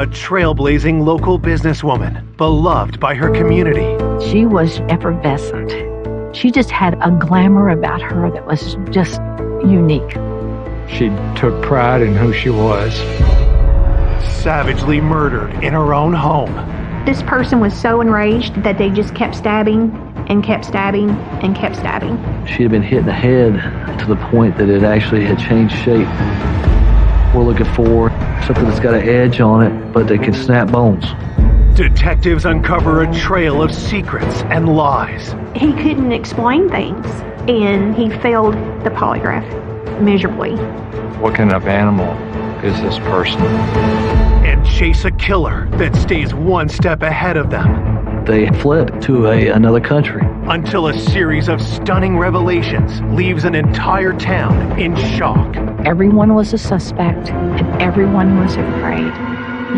A trailblazing local businesswoman, beloved by her community. She was effervescent. She just had a glamour about her that was just unique. She took pride in who she was. Savagely murdered in her own home. This person was so enraged that they just kept stabbing and kept stabbing and kept stabbing. She had been hit in the head to the point that it actually had changed shape. We're looking for something that's got an edge on it, but that can snap bones. Detectives uncover a trail of secrets and lies. He couldn't explain things, and he failed the polygraph miserably. What kind of animal is this person? And chase a killer that stays one step ahead of them. They fled to another country. Until a series of stunning revelations leaves an entire town in shock. Everyone was a suspect, and everyone was afraid.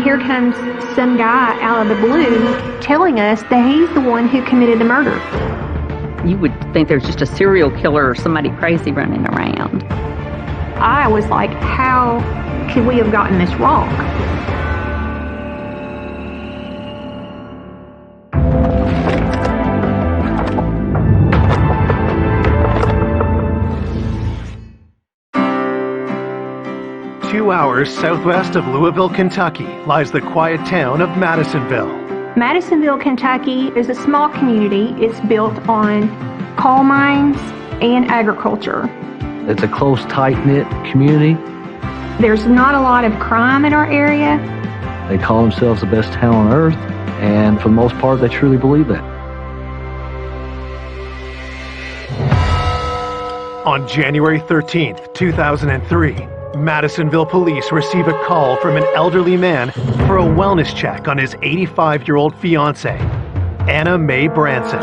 Here comes some guy out of the blue telling us that he's the one who committed the murder. You would think there's just a serial killer or somebody crazy running around. I was like, how could we have gotten this wrong? Two hours southwest of Louisville, Kentucky, lies the quiet town of Madisonville. Madisonville, Kentucky is a small community. It's built on coal mines and agriculture. It's a close, tight-knit community. There's not a lot of crime in our area. They call themselves the best town on earth, and for the most part, they truly believe that. On January 13th, 2003, Madisonville police receive a call from an elderly man for a wellness check on his 85-year-old fiancée, Anna Mae Branson.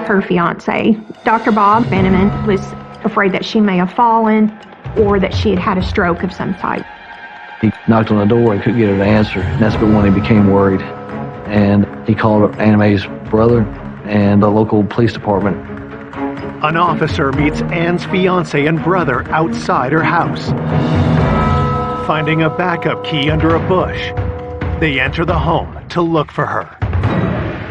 Her fiance, Dr. Bob Benneman, was afraid that she may have fallen or that she had had a stroke of some type. He knocked on the door and couldn't get her to answer, and that's when he became worried. And he called Anna Mae's brother and the local police department. An officer meets Anne's fiancé and brother outside her house. Finding a backup key under a bush, they enter the home to look for her.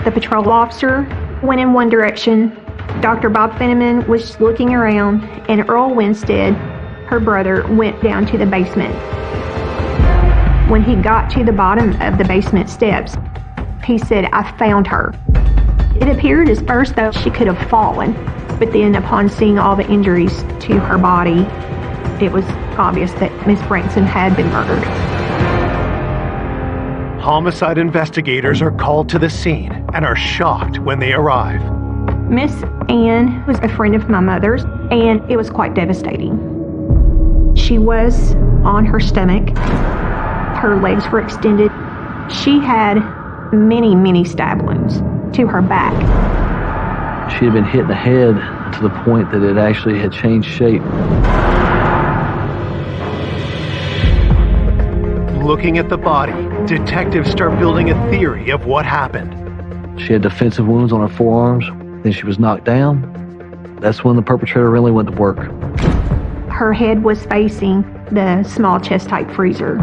The patrol officer went in one direction. Dr. Bob Benneman was looking around, and Earl Winstead, her brother, went down to the basement. When he got to the bottom of the basement steps, he said, "I found her." It appeared at first though she could have fallen, but then upon seeing all the injuries to her body, it was obvious that Miss Branson had been murdered. Homicide investigators are called to the scene and are shocked when they arrive. Miss Ann was a friend of my mother's, and it was quite devastating. She was on her stomach. Her legs were extended. She had many, many stab wounds to her back. She had been hit in the head to the point that it actually had changed shape. Looking at the body, detectives start building a theory of what happened. She had defensive wounds on her forearms. Then she was knocked down. That's when the perpetrator really went to work. Her head was facing the small chest type freezer.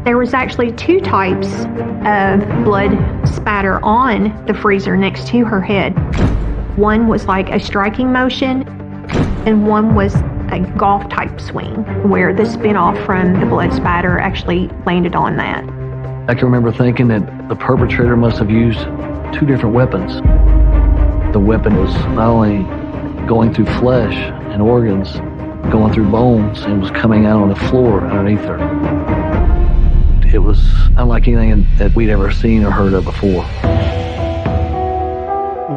There was actually two types of blood spatter on the freezer next to her head. One was like a striking motion, and one was a golf type swing, where the spin off from the blood spatter actually landed on that. I can remember thinking that the perpetrator must have used two different weapons. The weapon was not only going through flesh and organs, going through bones, and was coming out on the floor underneath her. It was unlike anything that we'd ever seen or heard of before.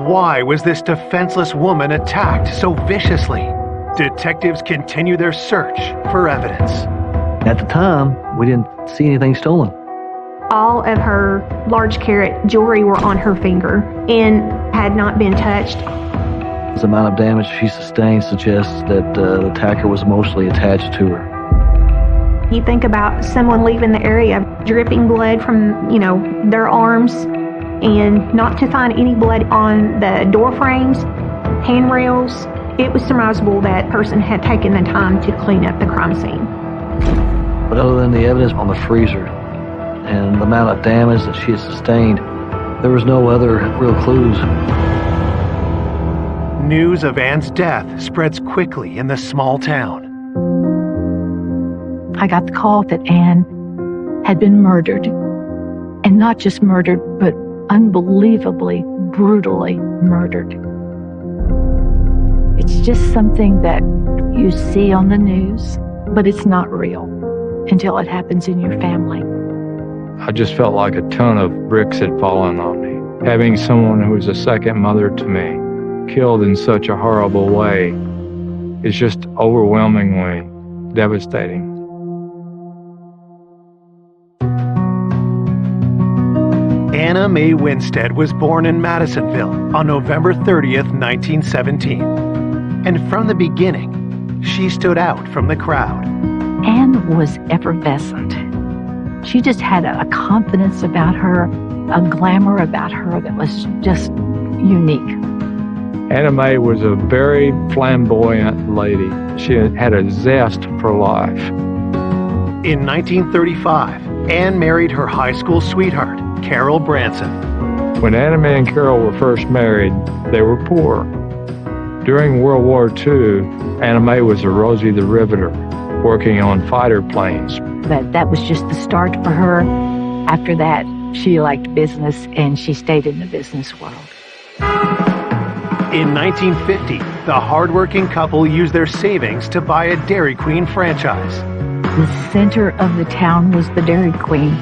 Why was this defenseless woman attacked so viciously? Detectives continue their search for evidence. At the time, we didn't see anything stolen. All of her large carat jewelry were on her finger and had not been touched. The amount of damage she sustained suggests that the attacker was emotionally attached to her. You think about someone leaving the area, dripping blood from, their arms, and not to find any blood on the door frames, handrails. It was surmisable that person had taken the time to clean up the crime scene. But other than the evidence on the freezer, and the amount of damage that she had sustained, there was no other real clues. News of Ann's death spreads quickly in the small town. I got the call that Ann had been murdered. And not just murdered, but unbelievably, brutally murdered. It's just something that you see on the news, but it's not real until it happens in your family. I just felt like a ton of bricks had fallen on me. Having someone who was a second mother to me killed in such a horrible way is just overwhelmingly devastating. Anna Mae Winstead was born in Madisonville on November 30th, 1917. And from the beginning, she stood out from the crowd. Ann was effervescent. She just had a confidence about her, a glamour about her that was just unique. Anna Mae was a very flamboyant lady. She had a zest for life. In 1935, Ann married her high school sweetheart, Carol Branson. When Anna Mae and Carol were first married, they were poor. During World War II, Anna Mae was a Rosie the Riveter, working on fighter planes. But that was just the start for her. After that, she liked business and she stayed in the business world. In 1950, the hardworking couple used their savings to buy a Dairy Queen franchise. The center of the town was the Dairy Queen,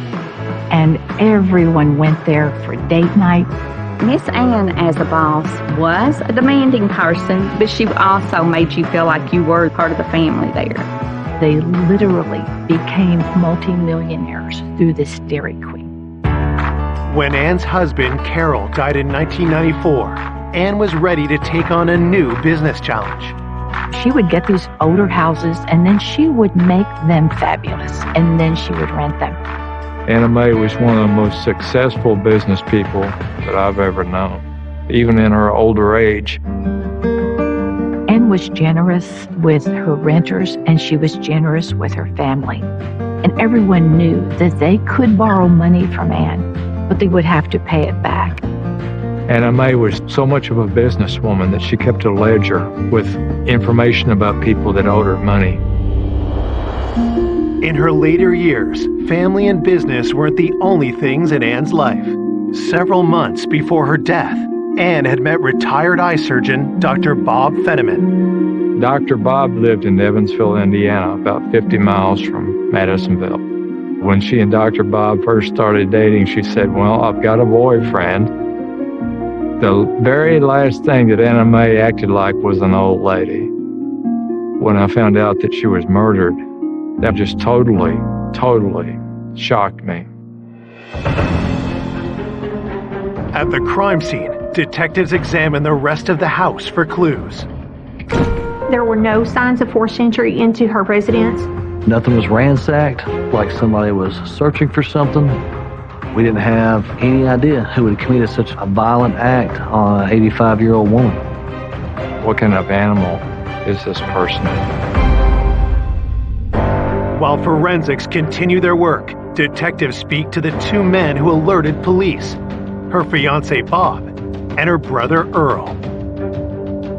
and everyone went there for date night. Miss Ann, as a boss, was a demanding person, but she also made you feel like you were part of the family there. They literally became multimillionaires through this Dairy Queen. When Ann's husband, Carol, died in 1994, Ann was ready to take on a new business challenge. She would get these older houses, and then she would make them fabulous, and then she would rent them. Anna Mae was one of the most successful business people that I've ever known, even in her older age. Ann was generous with her renters, and she was generous with her family. And everyone knew that they could borrow money from Ann, but they would have to pay it back. Anna Mae was so much of a businesswoman that she kept a ledger with information about people that owed her money. In her later years, family and business weren't the only things in Ann's life. Several months before her death, Ann had met retired eye surgeon Dr. Bob Fenneman. Dr. Bob lived in Evansville, Indiana, about 50 miles from Madisonville. When she and Dr. Bob first started dating, she said, "Well, I've got a boyfriend." The very last thing that Anna Mae acted like was an old lady. When I found out that she was murdered, that just totally shocked me. At the crime scene, detectives examined the rest of the house for clues. There were no signs of forced entry into her residence. Nothing was ransacked, like somebody was searching for something. We didn't have any idea who had committed such a violent act on an 85-year-old woman. What kind of animal is this person? While forensics continue their work, detectives speak to the two men who alerted police, her fiancé Bob and her brother Earl.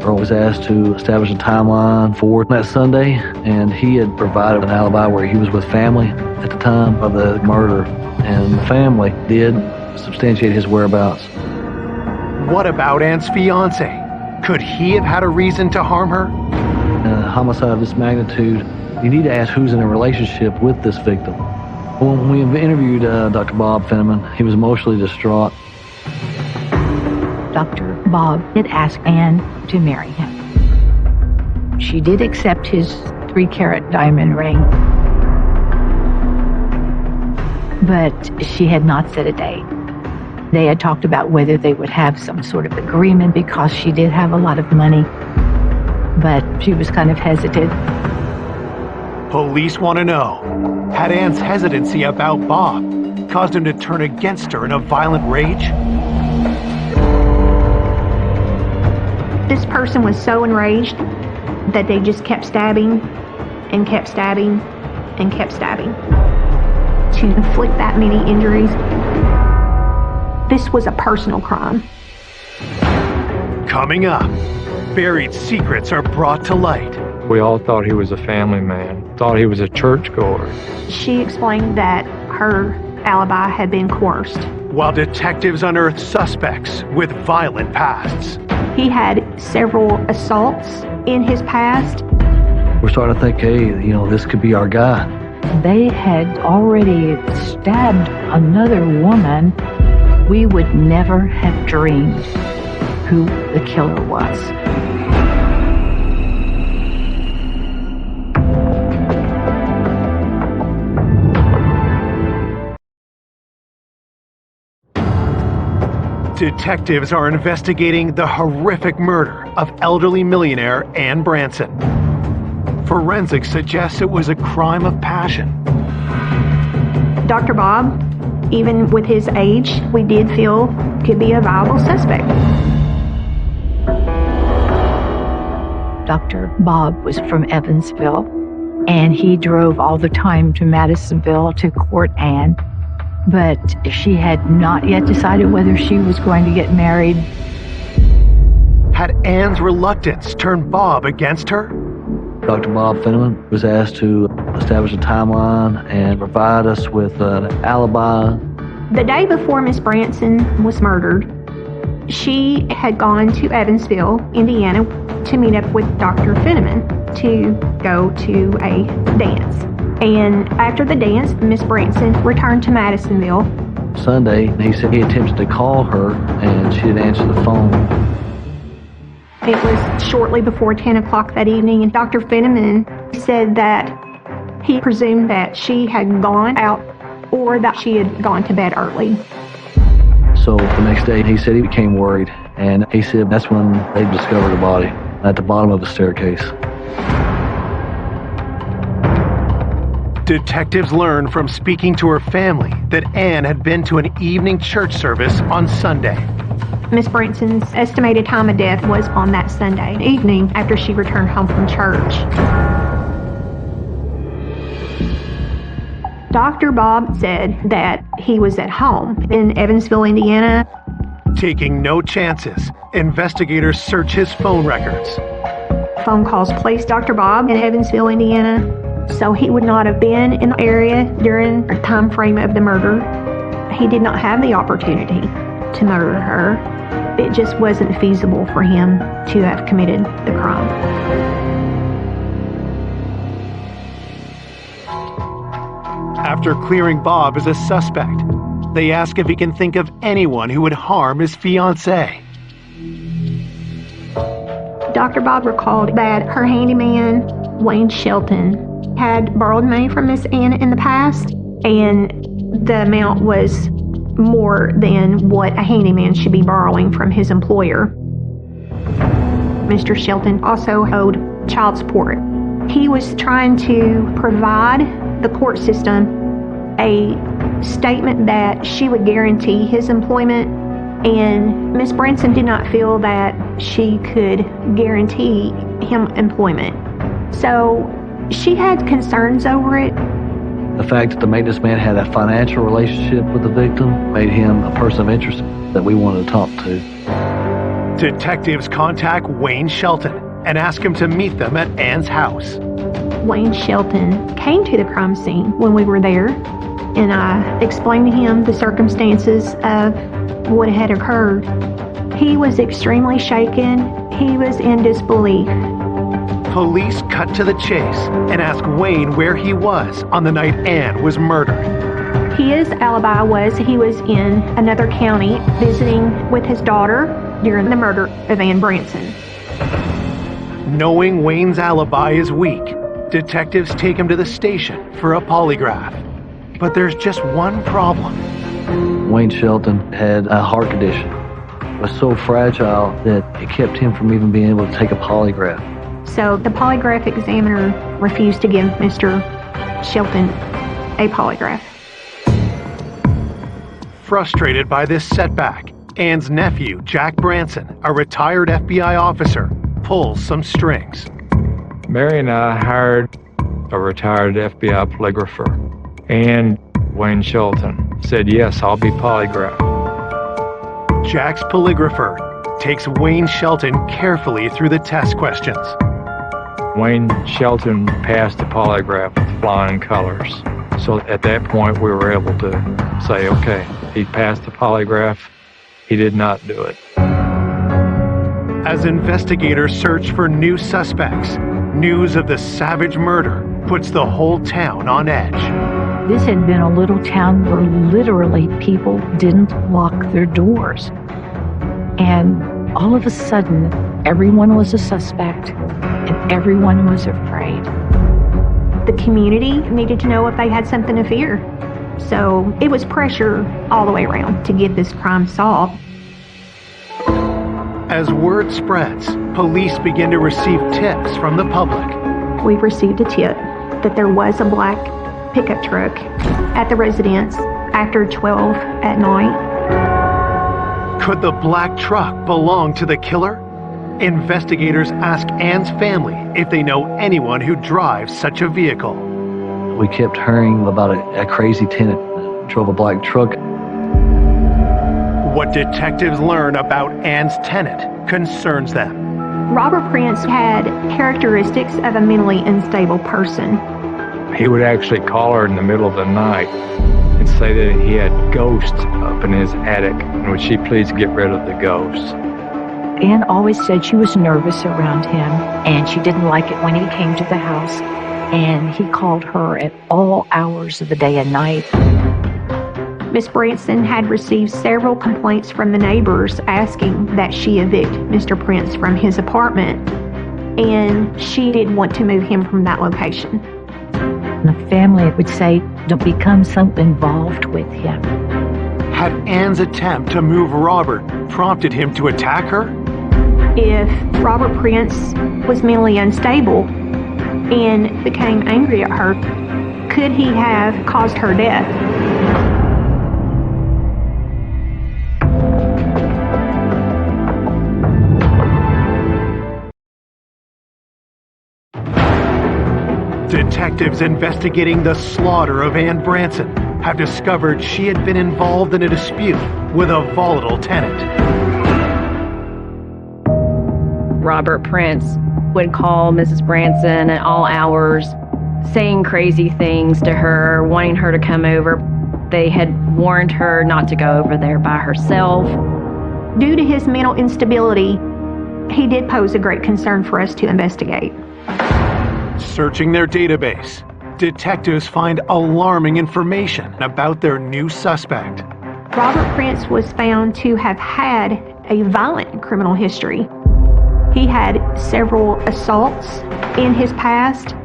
Earl was asked to establish a timeline for that Sunday, and he had provided an alibi where he was with family at the time of the murder, and the family did substantiate his whereabouts. What about Ann's fiancé? Could he have had a reason to harm her? In a homicide of this magnitude, you need to ask who's in a relationship with this victim. When we interviewed Dr. Bob Fenneman, he was emotionally distraught. Dr. Bob did ask Ann to marry him. She did accept his 3-carat diamond ring, but she had not set a date. They had talked about whether they would have some sort of agreement because she did have a lot of money, but she was kind of hesitant. Police want to know, had Ann's hesitancy about Bob caused him to turn against her in a violent rage? This person was so enraged that they just kept stabbing and kept stabbing and kept stabbing. to inflict that many injuries. This was a personal crime. Coming up, buried secrets are brought to light. We all thought he was a family man, thought he was a churchgoer. She explained that her alibi had been coerced. While detectives unearth suspects with violent pasts. He had several assaults in his past. We're starting to think, hey, this could be our guy. They had already stabbed another woman. We would never have dreamed who the killer was. Detectives are investigating the horrific murder of elderly millionaire Ann Branson. Forensics suggests it was a crime of passion. Dr. Bob, even with his age, we did feel could be a viable suspect. Dr. Bob was from Evansville, and he drove all the time to Madisonville to court Ann. But she had not yet decided whether she was going to get married. Had Ann's reluctance turned Bob against her? Dr. Bob Fenneman was asked to establish a timeline and provide us with an alibi. The day before Miss Branson was murdered, she had gone to Evansville, Indiana, to meet up with Dr. Fenneman to go to a dance. And after the dance, Miss Branson returned to Madisonville. Sunday, he said he attempted to call her and she didn't answer the phone. It was shortly before 10 o'clock that evening, and Dr. Fenneman said that he presumed that she had gone out or that she had gone to bed early. So the next day, he said he became worried, and he said that's when they discovered the body at the bottom of the staircase. Detectives learned from speaking to her family that Ann had been to an evening church service on Sunday. Miss Branson's estimated time of death was on that Sunday evening after she returned home from church. Dr. Bob said that he was at home in Evansville, Indiana. Taking no chances, investigators search his phone records. Phone calls placed Dr. Bob in Evansville, Indiana, so he would not have been in the area during the time frame of the murder. He did not have the opportunity to murder her. It just wasn't feasible for him to have committed the crime. After clearing Bob as a suspect, they ask if he can think of anyone who would harm his fiancée. Dr. Bob recalled that her handyman, Wayne Shelton, had borrowed money from Miss Ann in the past, and the amount was more than what a handyman should be borrowing from his employer. Mr. Shelton also owed child support. He was trying to provide the court system a statement that she would guarantee his employment, and Miss Branson did not feel that she could guarantee him employment. So she had concerns over it. The fact that the maintenance man had a financial relationship with the victim made him a person of interest that we wanted to talk to. Detectives contact Wayne Shelton and ask him to meet them at Ann's house. Wayne Shelton came to the crime scene when we were there, and I explained to him the circumstances of what had occurred. He was extremely shaken. He was in disbelief. Police cut to the chase and ask Wayne where he was on the night Ann was murdered. His alibi was he was in another county visiting with his daughter during the murder of Ann Branson. Knowing Wayne's alibi is weak, detectives take him to the station for a polygraph. But there's just one problem. Wayne Shelton had a heart condition. It was so fragile that it kept him from even being able to take a polygraph. So the polygraph examiner refused to give Mr. Shelton a polygraph. Frustrated by this setback, Ann's nephew, Jack Branson, a retired FBI officer, pulls some strings. Mary and I hired a retired FBI polygrapher, and Wayne Shelton, said, "Yes, I'll be polygraphed." Jack's polygrapher takes Wayne Shelton carefully through the test questions. Wayne Shelton passed the polygraph with flying colors. So at that point, we were able to say, okay, he passed the polygraph. He did not do it. As investigators search for new suspects, news of the savage murder puts the whole town on edge. This had been a little town where literally people didn't lock their doors. And all of a sudden, everyone was a suspect and everyone was afraid. The community needed to know if they had something to fear. So it was pressure all the way around to get this crime solved. As word spreads, police begin to receive tips from the public. We received a tip that there was a black pickup truck at the residence after 12 at night. Could the black truck belong to the killer? Investigators ask Ann's family if they know anyone who drives such a vehicle. We kept hearing about a crazy tenant that drove a black truck. What detectives learn about Ann's tenant concerns them. Robert Prince had characteristics of a mentally unstable person. He would actually call her in the middle of the night and say that he had ghosts up in his attic, and would she please get rid of the ghosts? Anne always said she was nervous around him, and she didn't like it when he came to the house, and he called her at all hours of the day and night. Miss Branson had received several complaints from the neighbors asking that she evict Mr. Prince from his apartment, and she didn't want to move him from that location. The family would say, don't become so involved with him. Had Ann's attempt to move Robert prompted him to attack her? If Robert Prince was mentally unstable and became angry at her, could he have caused her death? Detectives investigating the slaughter of Ann Branson have discovered she had been involved in a dispute with a volatile tenant. Robert Prince would call Mrs. Branson at all hours, saying crazy things to her, wanting her to come over. They had warned her not to go over there by herself. Due to his mental instability, he did pose a great concern for us to investigate. Searching their database, detectives find alarming information about their new suspect. Robert Prince was found to have had a violent criminal history. He had several assaults in his past,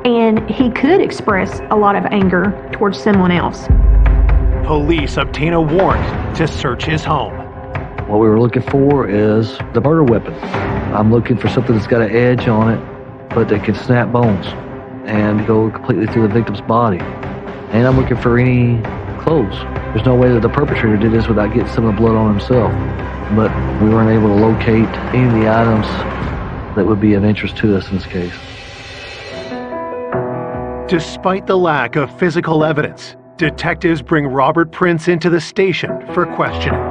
and he could express a lot of anger towards someone else. Police obtain a warrant to search his home. What we were looking for is the murder weapon. I'm looking for something that's got an edge on it, but that can snap bones and go completely through the victim's body. And I'm looking for any clothes. There's no way that the perpetrator did this without getting some of the blood on himself. But we weren't able to locate any of the items that would be of interest to us in this case. Despite the lack of physical evidence, detectives bring Robert Prince into the station for questioning.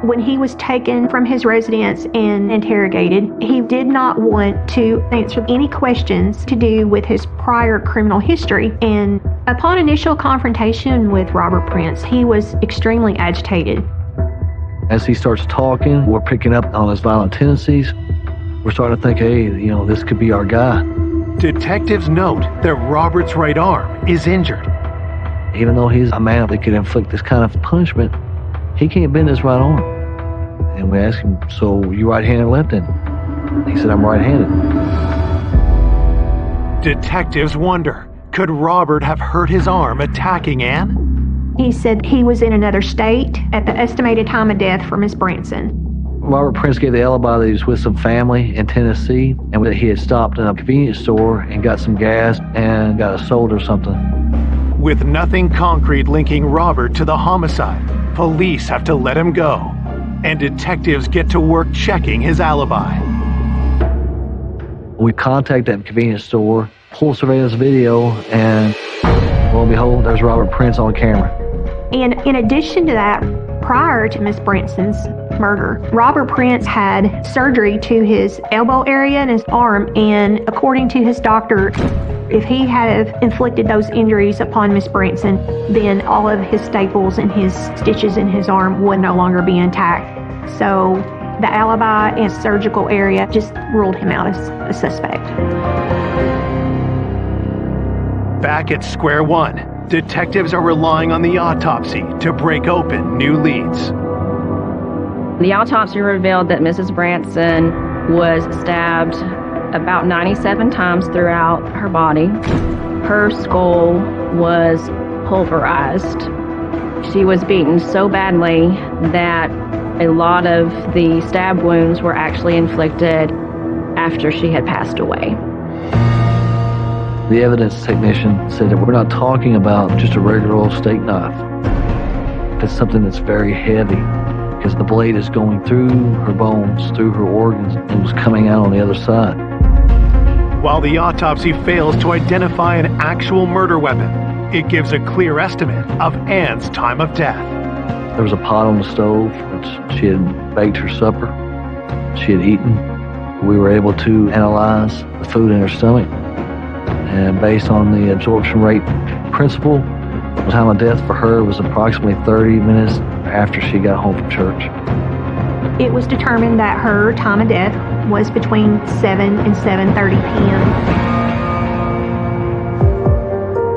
When he was taken from his residence and interrogated, he did not want to answer any questions to do with his prior criminal history. And upon initial confrontation with Robert Prince, he was extremely agitated. As he starts talking, we're picking up on his violent tendencies. We're starting to think, hey, this could be our guy. Detectives note that Robert's right arm is injured. Even though he's a man that could inflict this kind of punishment, he can't bend his right arm. And we asked him, so you right-handed or left-handed? He said, I'm right-handed. Detectives wonder, could Robert have hurt his arm attacking Ann? He said he was in another state at the estimated time of death for Miss Branson. Robert Prince gave the alibi that he was with some family in Tennessee and that he had stopped in a convenience store and got some gas and got a soda or something. With nothing concrete linking Robert to the homicide, police have to let him go, and detectives get to work checking his alibi. We contact that convenience store, pull surveillance video, and Lo and behold, there's Robert Prince on camera. And in addition to that, prior to Miss Branson's murder, Robert Prince had surgery to his elbow area and his arm, and according to his doctor, if he had inflicted those injuries upon Miss Branson, then all of his staples and his stitches in his arm would no longer be intact. So the alibi and surgical area just ruled him out as a suspect. Back at square one, detectives are relying on the autopsy to break open new leads. The autopsy revealed that Mrs. Branson was stabbed about 97 times throughout her body. Her skull was pulverized. She was beaten so badly that a lot of the stab wounds were actually inflicted after she had passed away. The evidence technician said that we're not talking about just a regular old steak knife. It's something that's very heavy because the blade is going through her bones, through her organs, and was coming out on the other side. While the autopsy fails to identify an actual murder weapon, it gives a clear estimate of Ann's time of death. There was a pot on the stove, which she had baked her supper. She had eaten. We were able to analyze the food in her stomach. And based on the absorption rate principle, the time of death for her was approximately 30 minutes after she got home from church. It was determined that her time of death was between 7 and 7:30 p.m.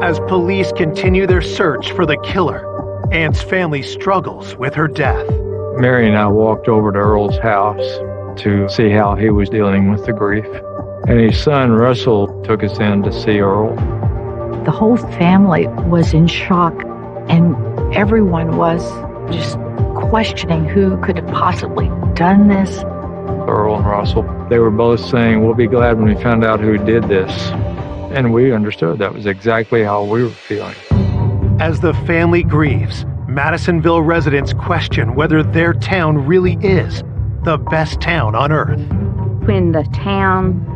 As police continue their search for the killer, Ann's family struggles with her death. Mary and I walked over to Earl's house to see how he was dealing with the grief. And his son, Russell, took us in to see Earl. The whole family was in shock, and everyone was just questioning who could have possibly done this. Earl and Russell, they were both saying, we'll be glad when we found out who did this. And we understood that was exactly how we were feeling. As the family grieves, Madisonville residents question whether their town really is the best town on earth. When the town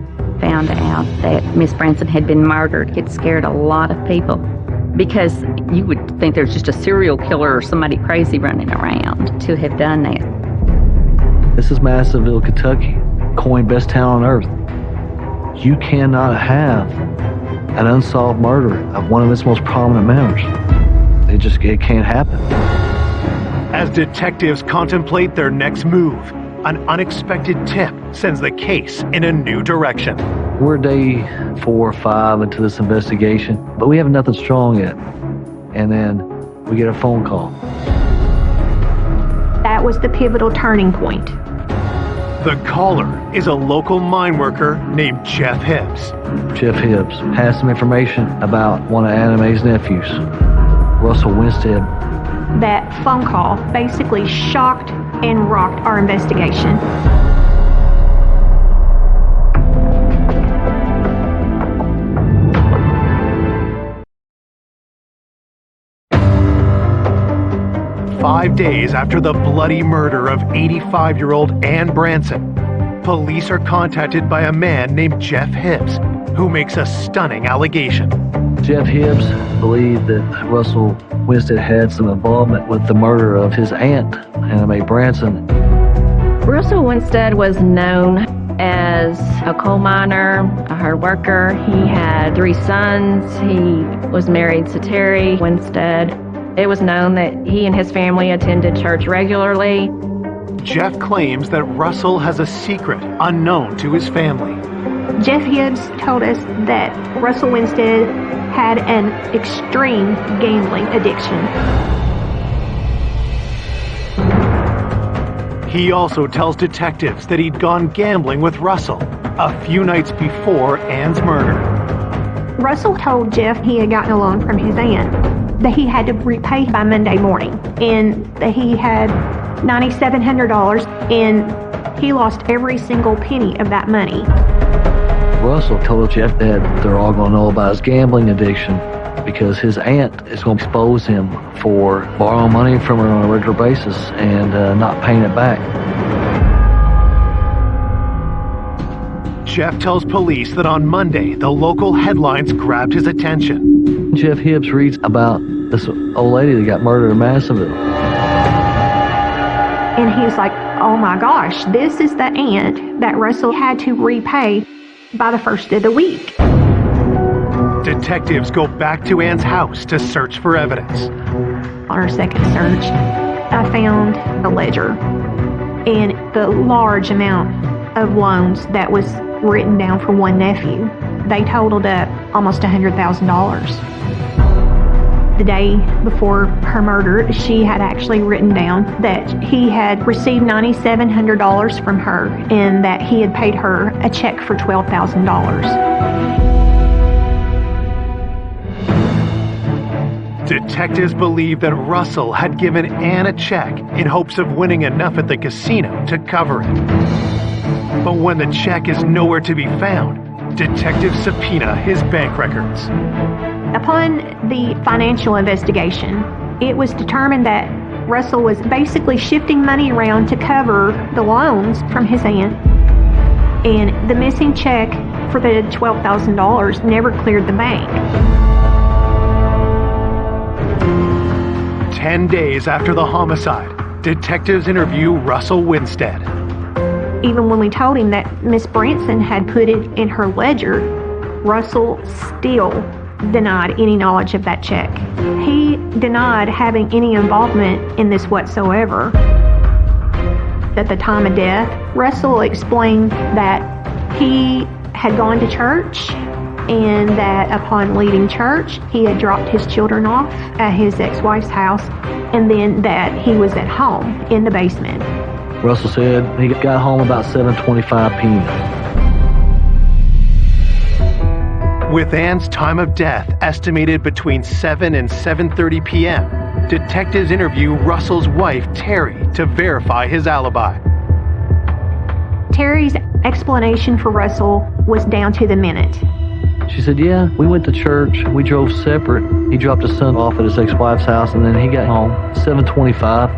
found out that Miss Branson had been murdered, it scared a lot of people because you would think there's just a serial killer or somebody crazy running around to have done that. This is Madisonville, Kentucky, coined best town on earth. You cannot have an unsolved murder of one of its most prominent members. It can't happen. As detectives contemplate their next move, an unexpected tip sends the case in a new direction. We're day 4 or 5 into this investigation, but we have nothing strong yet. And then we get a phone call. That was the pivotal turning point. The caller is a local mine worker named Jeff Hibbs. Jeff Hibbs has some information about one of Anna Mae's nephews, Russell Winstead. That phone call basically shocked and rocked our investigation. Five days after the bloody murder of 85-year-old Ann Branson, police are contacted by a man named Jeff Hibbs, who makes a stunning allegation. Jeff Hibbs believed that Russell Winstead had some involvement with the murder of his aunt, Anna Mae Branson. Russell Winstead was known as a coal miner, a hard worker. He had 3 sons. He was married to Terry Winstead. It was known that he and his family attended church regularly. Jeff claims that Russell has a secret unknown to his family. Jeff Hibbs told us that Russell Winstead had an extreme gambling addiction. He also tells detectives that he'd gone gambling with Russell a few nights before Ann's murder. Russell told Jeff he had gotten a loan from his aunt, that he had to repay by Monday morning, and that he had $9,700, and he lost every single penny of that money. Russell told Jeff that they're all going to know about his gambling addiction because his aunt is going to expose him for borrowing money from her on a regular basis and not paying it back. Jeff tells police that on Monday, the local headlines grabbed his attention. Jeff Hibbs reads about this old lady that got murdered in Madisonville. And he's like, oh my gosh, this is the aunt that Russell had to repay by the first of the week. Detectives go back to Ann's house to search for evidence. On our second search, I found a ledger and the large amount of loans that was written down for one nephew. They totaled up almost $100,000. The day before her murder, she had actually written down that he had received $9,700 from her and that he had paid her a check for $12,000. Detectives believe that Russell had given Ann a check in hopes of winning enough at the casino to cover it. But when the check is nowhere to be found, detectives subpoena his bank records. Upon the financial investigation, it was determined that Russell was basically shifting money around to cover the loans from his aunt. And the missing check for the $12,000 never cleared the bank. 10 days after the homicide, detectives interview Russell Winstead. Even when we told him that Miss Branson had put it in her ledger, Russell still denied any knowledge of that check. He denied having any involvement in this whatsoever. At the time of death, Russell explained that he had gone to church and that upon leaving church, he had dropped his children off at his ex-wife's house and then that he was at home in the basement. Russell said he got home about 7:25 p.m. With Ann's time of death estimated between 7 and 7:30 p.m., detectives interview Russell's wife, Terry, to verify his alibi. Terry's explanation for Russell was down to the minute. She said, yeah, we went to church. We drove separate. He dropped his son off at his ex-wife's house, and then he got home 7:25.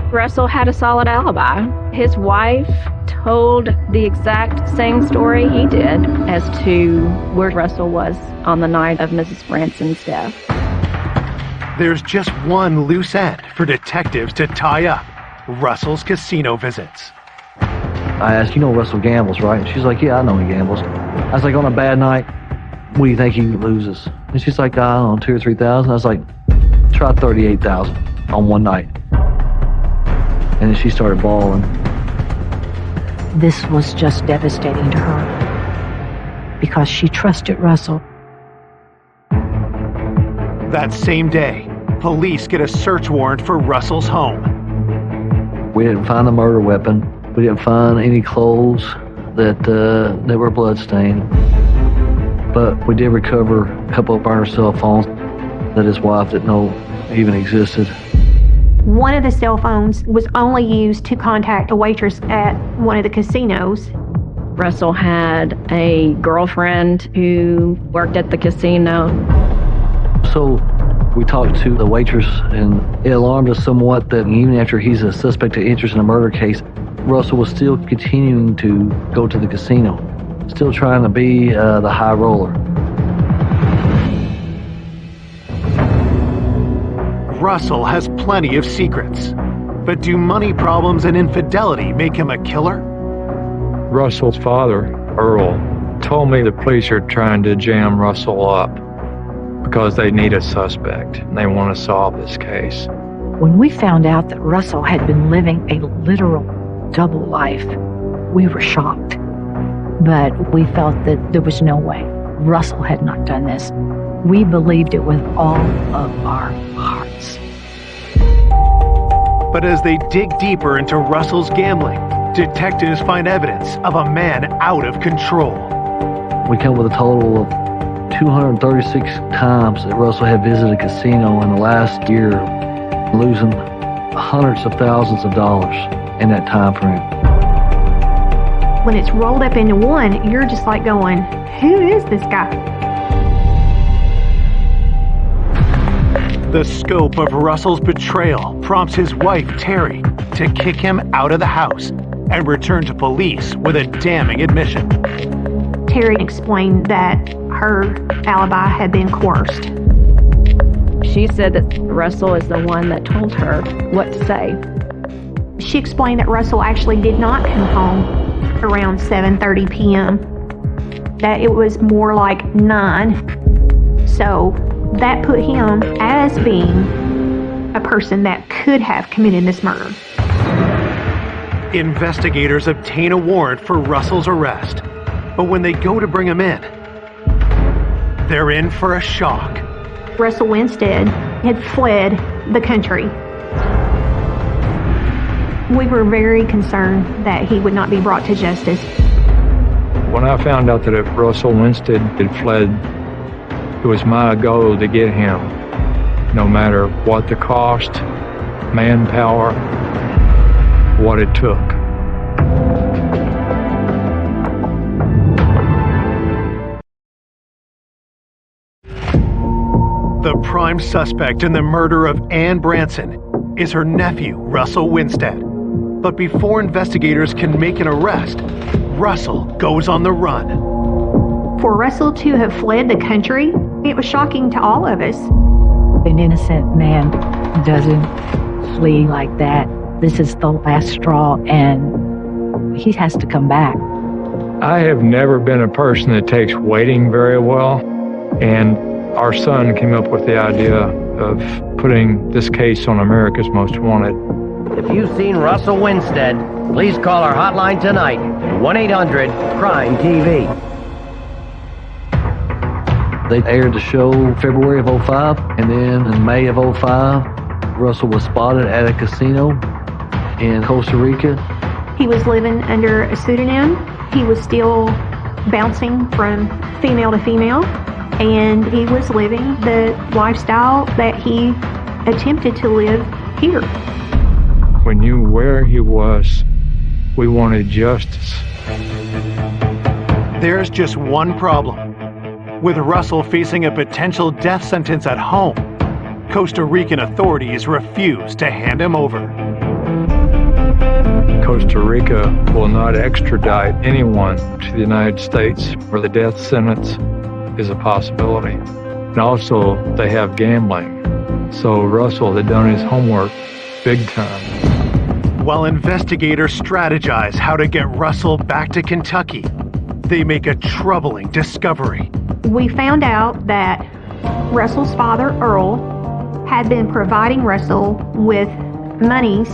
Russell had a solid alibi. His wife told the exact same story he did as to where Russell was on the night of Mrs. Branson's death. There's just one loose end for detectives to tie up: Russell's casino visits. I asked, you know Russell gambles, right? And she's like, yeah, I know he gambles. I was like, on a bad night, what do you think he loses? And she's like, I don't know, 2,000 or 3,000. I was like, try 38,000 on one night. And then she started bawling. This was just devastating to her because she trusted Russell. That same day, police get a search warrant for Russell's home. We didn't find the murder weapon. We didn't find any clothes that were bloodstained. But we did recover a couple of burner cell phones that his wife didn't know even existed. One of the cell phones was only used to contact a waitress at one of the casinos. Russell had a girlfriend who worked at the casino. So we talked to the waitress, and it alarmed us somewhat that even after he's a suspect of interest in a murder case, Russell was still continuing to go to the casino, still trying to be the high roller. Russell has plenty of secrets, but do money problems and infidelity make him a killer? Russell's father, Earl, told me the police are trying to jam Russell up because they need a suspect and they want to solve this case. When we found out that Russell had been living a literal double life, we were shocked. But we felt that there was no way Russell had not done this. We believed it with all of our hearts. But as they dig deeper into Russell's gambling, detectives find evidence of a man out of control. We come with a total of 236 times that Russell had visited a casino in the last year, losing hundreds of thousands of dollars in that time frame. When it's rolled up into one, you're just like going, who is this guy? The scope of Russell's betrayal prompts his wife, Terry, to kick him out of the house and returned to police with a damning admission. Terry explained that her alibi had been coerced. She said that Russell is the one that told her what to say. She explained that Russell actually did not come home around 7:30 p.m., that it was more like 9. So that put him as being a person that could have committed this murder. Investigators obtain a warrant for Russell's arrest, but when they go to bring him in, they're in for a shock. Russell Winstead had fled the country. We were very concerned that he would not be brought to justice. When I found out that Russell Winstead had fled, it was my goal to get him, no matter what the cost, manpower, what it took. The prime suspect in the murder of Ann Branson is her nephew, Russell Winstead. But before investigators can make an arrest, Russell goes on the run. For Russell to have fled the country, it was shocking to all of us. An innocent man doesn't flee like that. This is the last straw, and he has to come back. I have never been a person that takes waiting very well, and our son came up with the idea of putting this case on America's Most Wanted. If you've seen Russell Winstead, please call our hotline tonight at 1-800-CRIME-TV. They aired the show February of 05, and then in May of 05, Russell was spotted at a casino in Costa Rica. He was living under a pseudonym. He was still bouncing from female to female, and he was living the lifestyle that he attempted to live here. We knew where he was. We wanted justice. There's just one problem. With Russell facing a potential death sentence at home, Costa Rican authorities refuse to hand him over. Costa Rica will not extradite anyone to the United States where the death sentence is a possibility. And also, they have gambling. So Russell had done his homework big time. While investigators strategize how to get Russell back to Kentucky, they make a troubling discovery. We found out that Russell's father, Earl, had been providing Russell with monies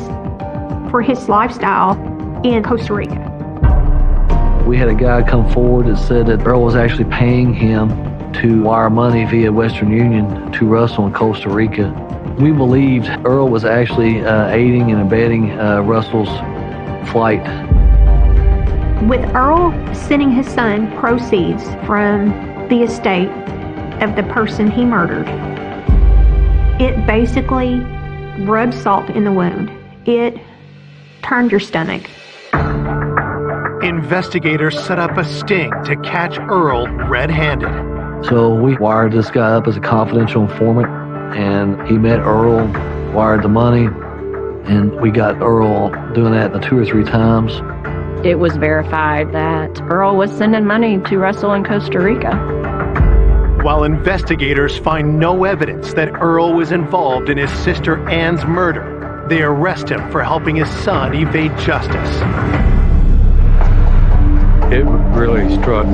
for his lifestyle in Costa Rica. We had a guy come forward that said that Earl was actually paying him to wire money via Western Union to Russell in Costa Rica. We believed Earl was actually aiding and abetting Russell's flight. With Earl sending his son proceeds from the estate of the person he murdered, it basically rubbed salt in the wound. It turned your stomach. Investigators set up a sting to catch Earl red-handed. So we wired this guy up as a confidential informant, and he met Earl, wired the money, and we got Earl doing that 2 or 3 times. It was verified that Earl was sending money to Russell in Costa Rica. While investigators find no evidence that Earl was involved in his sister Ann's murder, they arrest him for helping his son evade justice. It really struck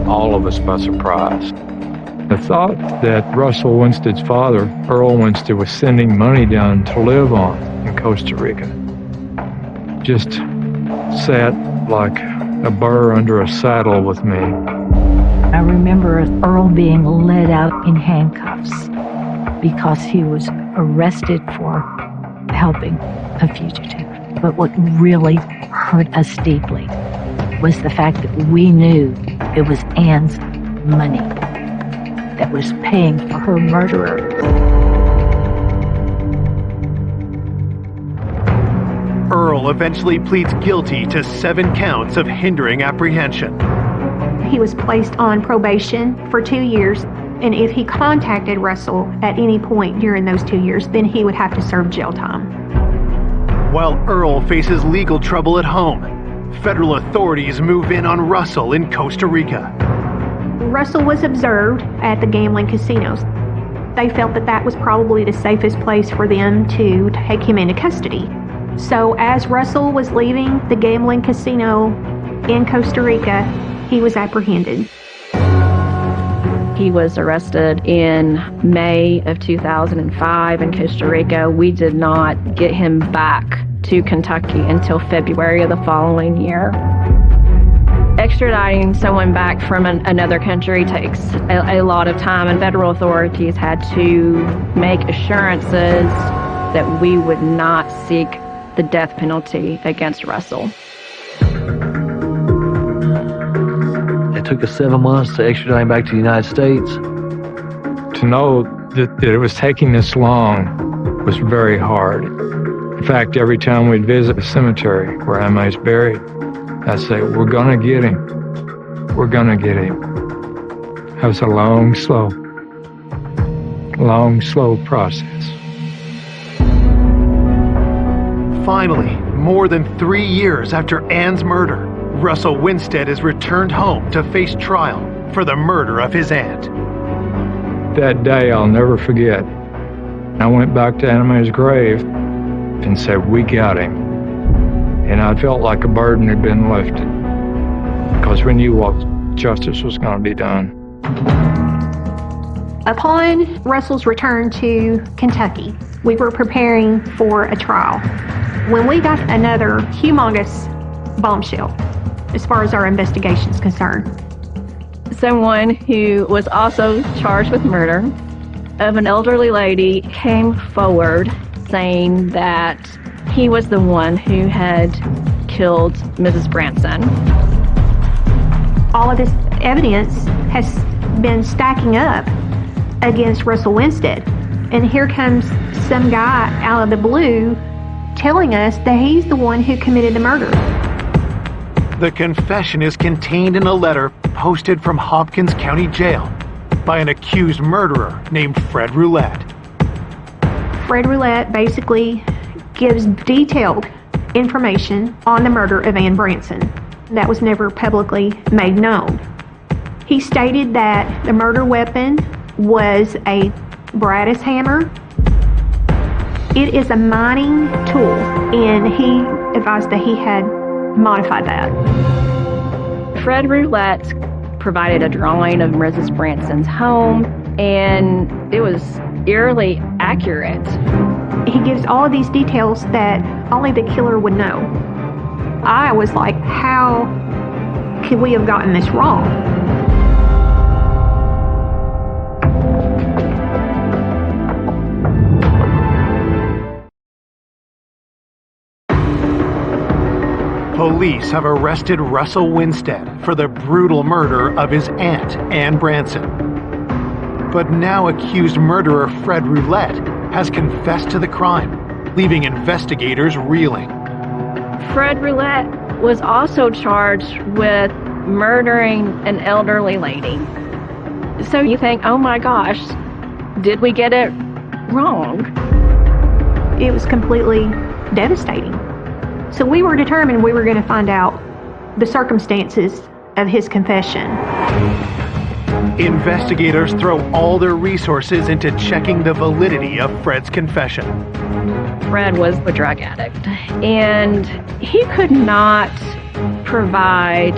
all of us by surprise. The thought that Russell Winstead's father, Earl Winstead, was sending money down to live on in Costa Rica just sat like a burr under a saddle with me. I remember Earl being led out in handcuffs because he was arrested for helping a fugitive. But what really hurt us deeply was the fact that we knew it was Ann's money that was paying for her murderer. Earl eventually pleads guilty to 7 counts of hindering apprehension. He was placed on probation for 2 years, and if he contacted Russell at any point during those 2 years, then he would have to serve jail time. While Earl faces legal trouble at home, federal authorities move in on Russell in Costa Rica. Russell was observed at the gambling casinos. They felt that that was probably the safest place for them to take him into custody. So as Russell was leaving the gambling casino in Costa Rica, he was apprehended. He was arrested in May of 2005 in Costa Rica. We did not get him back to Kentucky until February of the following year. Extraditing someone back from another country takes a lot of time, and federal authorities had to make assurances that we would not seek the death penalty against Russell. It took us 7 months to extradite him back to the United States. To know that it was taking this long was very hard. In fact, every time we'd visit a cemetery where Emma's buried, I'd say, we're gonna get him. We're gonna get him. That was a long, slow process. Finally, more than 3 years after Ann's murder, Russell Winstead is returned home to face trial for the murder of his aunt. That day I'll never forget. I went back to Anna Mae's grave and said, we got him. And I felt like a burden had been lifted, because we knew what justice was going to be done. Upon Russell's return to Kentucky, we were preparing for a trial when we got another humongous bombshell as far as our investigation is concerned. Someone who was also charged with murder of an elderly lady came forward saying that he was the one who had killed Mrs. Branson. All of this evidence has been stacking up against Russell Winstead. And here comes some guy out of the blue telling us that he's the one who committed the murder. The confession is contained in a letter posted from Hopkins County Jail by an accused murderer named Fred Roulette. Fred Roulette basically gives detailed information on the murder of Ann Branson that was never publicly made known. He stated that the murder weapon was a Bradis hammer. It is a mining tool, and he advised that he had modified that. Fred Roulette provided a drawing of Mrs. Branson's home, and it was eerily accurate. He gives all of these details that only the killer would know. I was like, how could we have gotten this wrong? Police have arrested Russell Winstead for the brutal murder of his aunt, Ann Branson. But now accused murderer Fred Roulette has confessed to the crime, leaving investigators reeling. Fred Roulette was also charged with murdering an elderly lady. So you think, oh my gosh, did we get it wrong? It was completely devastating. So we were determined we were going to find out the circumstances of his confession. Investigators throw all their resources into checking the validity of Fred's confession. Fred was a drug addict, and he could not provide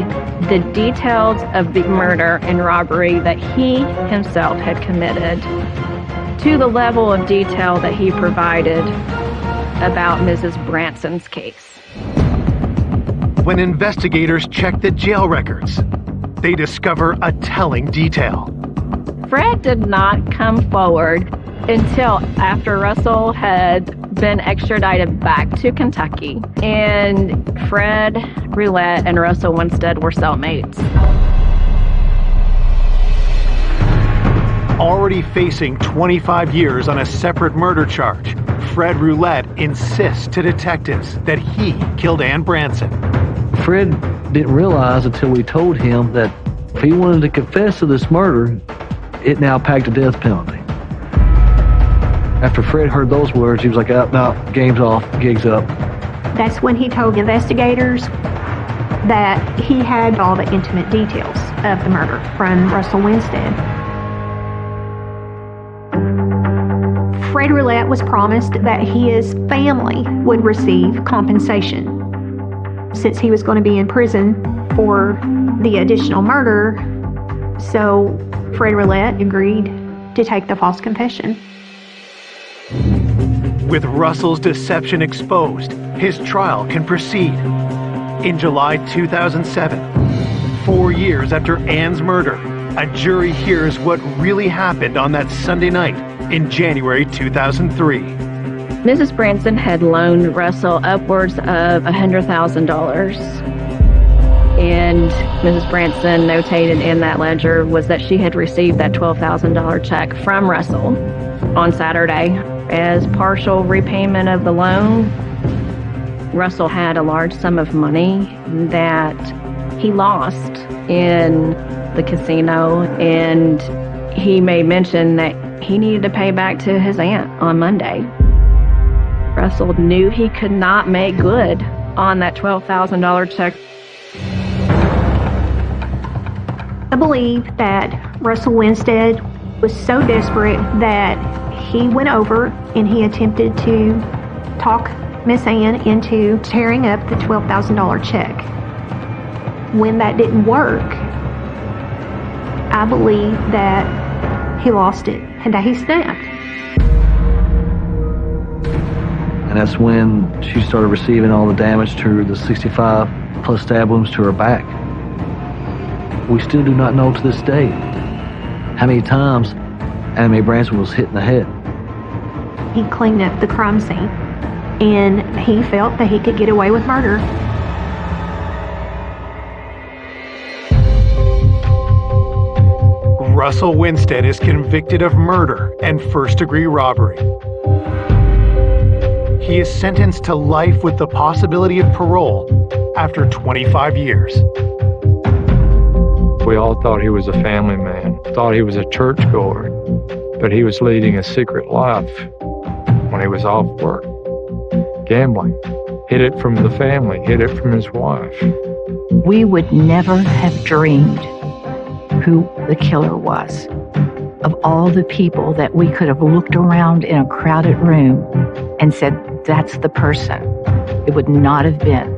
the details of the murder and robbery that he himself had committed to the level of detail that he provided about Mrs. Branson's case. When investigators check the jail records, they discover a telling detail. Fred did not come forward until after Russell had been extradited back to Kentucky, and Fred Roulette and Russell Winstead were cellmates. Already facing 25 years on a separate murder charge, Fred Roulette insists to detectives that he killed Ann Branson. Fred didn't realize until we told him that if he wanted to confess to this murder, it now packed a death penalty. After Fred heard those words, he was like, oh, no, game's off, gig's up. That's when he told investigators that he had all the intimate details of the murder from Russell Winstead. Fred Roulette was promised that his family would receive compensation. Since he was going to be in prison for the additional murder, so Fred Roulette agreed to take the false confession. With Russell's deception exposed, his trial can proceed. In July 2007, 4 years after Ann's murder, a jury hears what really happened on that Sunday night in January 2003. Mrs. Branson had loaned Russell upwards of $100,000. And Mrs. Branson notated in that ledger was that she had received that $12,000 check from Russell on Saturday as partial repayment of the loan. Russell had a large sum of money that he lost in the casino, and he made mention that he needed to pay back to his aunt on Monday. Russell knew he could not make good on that $12,000 check. I believe that Russell Winstead was so desperate that he went over and he attempted to talk Miss Ann into tearing up the $12,000 check. When that didn't work, I believe that he lost it and that he snapped. And that's when she started receiving all the damage to the 65 plus stab wounds to her back. We still do not know to this day how many times Anna Mae Branson was hit in the head. He cleaned up the crime scene, and he felt that he could get away with murder. Russell Winstead is convicted of murder and first-degree robbery. He is sentenced to life with the possibility of parole after 25 years. We all thought he was a family man, thought he was a churchgoer, but he was leading a secret life when he was off work. Gambling. Hid it from the family, hid it from his wife. We would never have dreamed who the killer was. Of all the people that we could have looked around in a crowded room and said, that's the person, it would not have been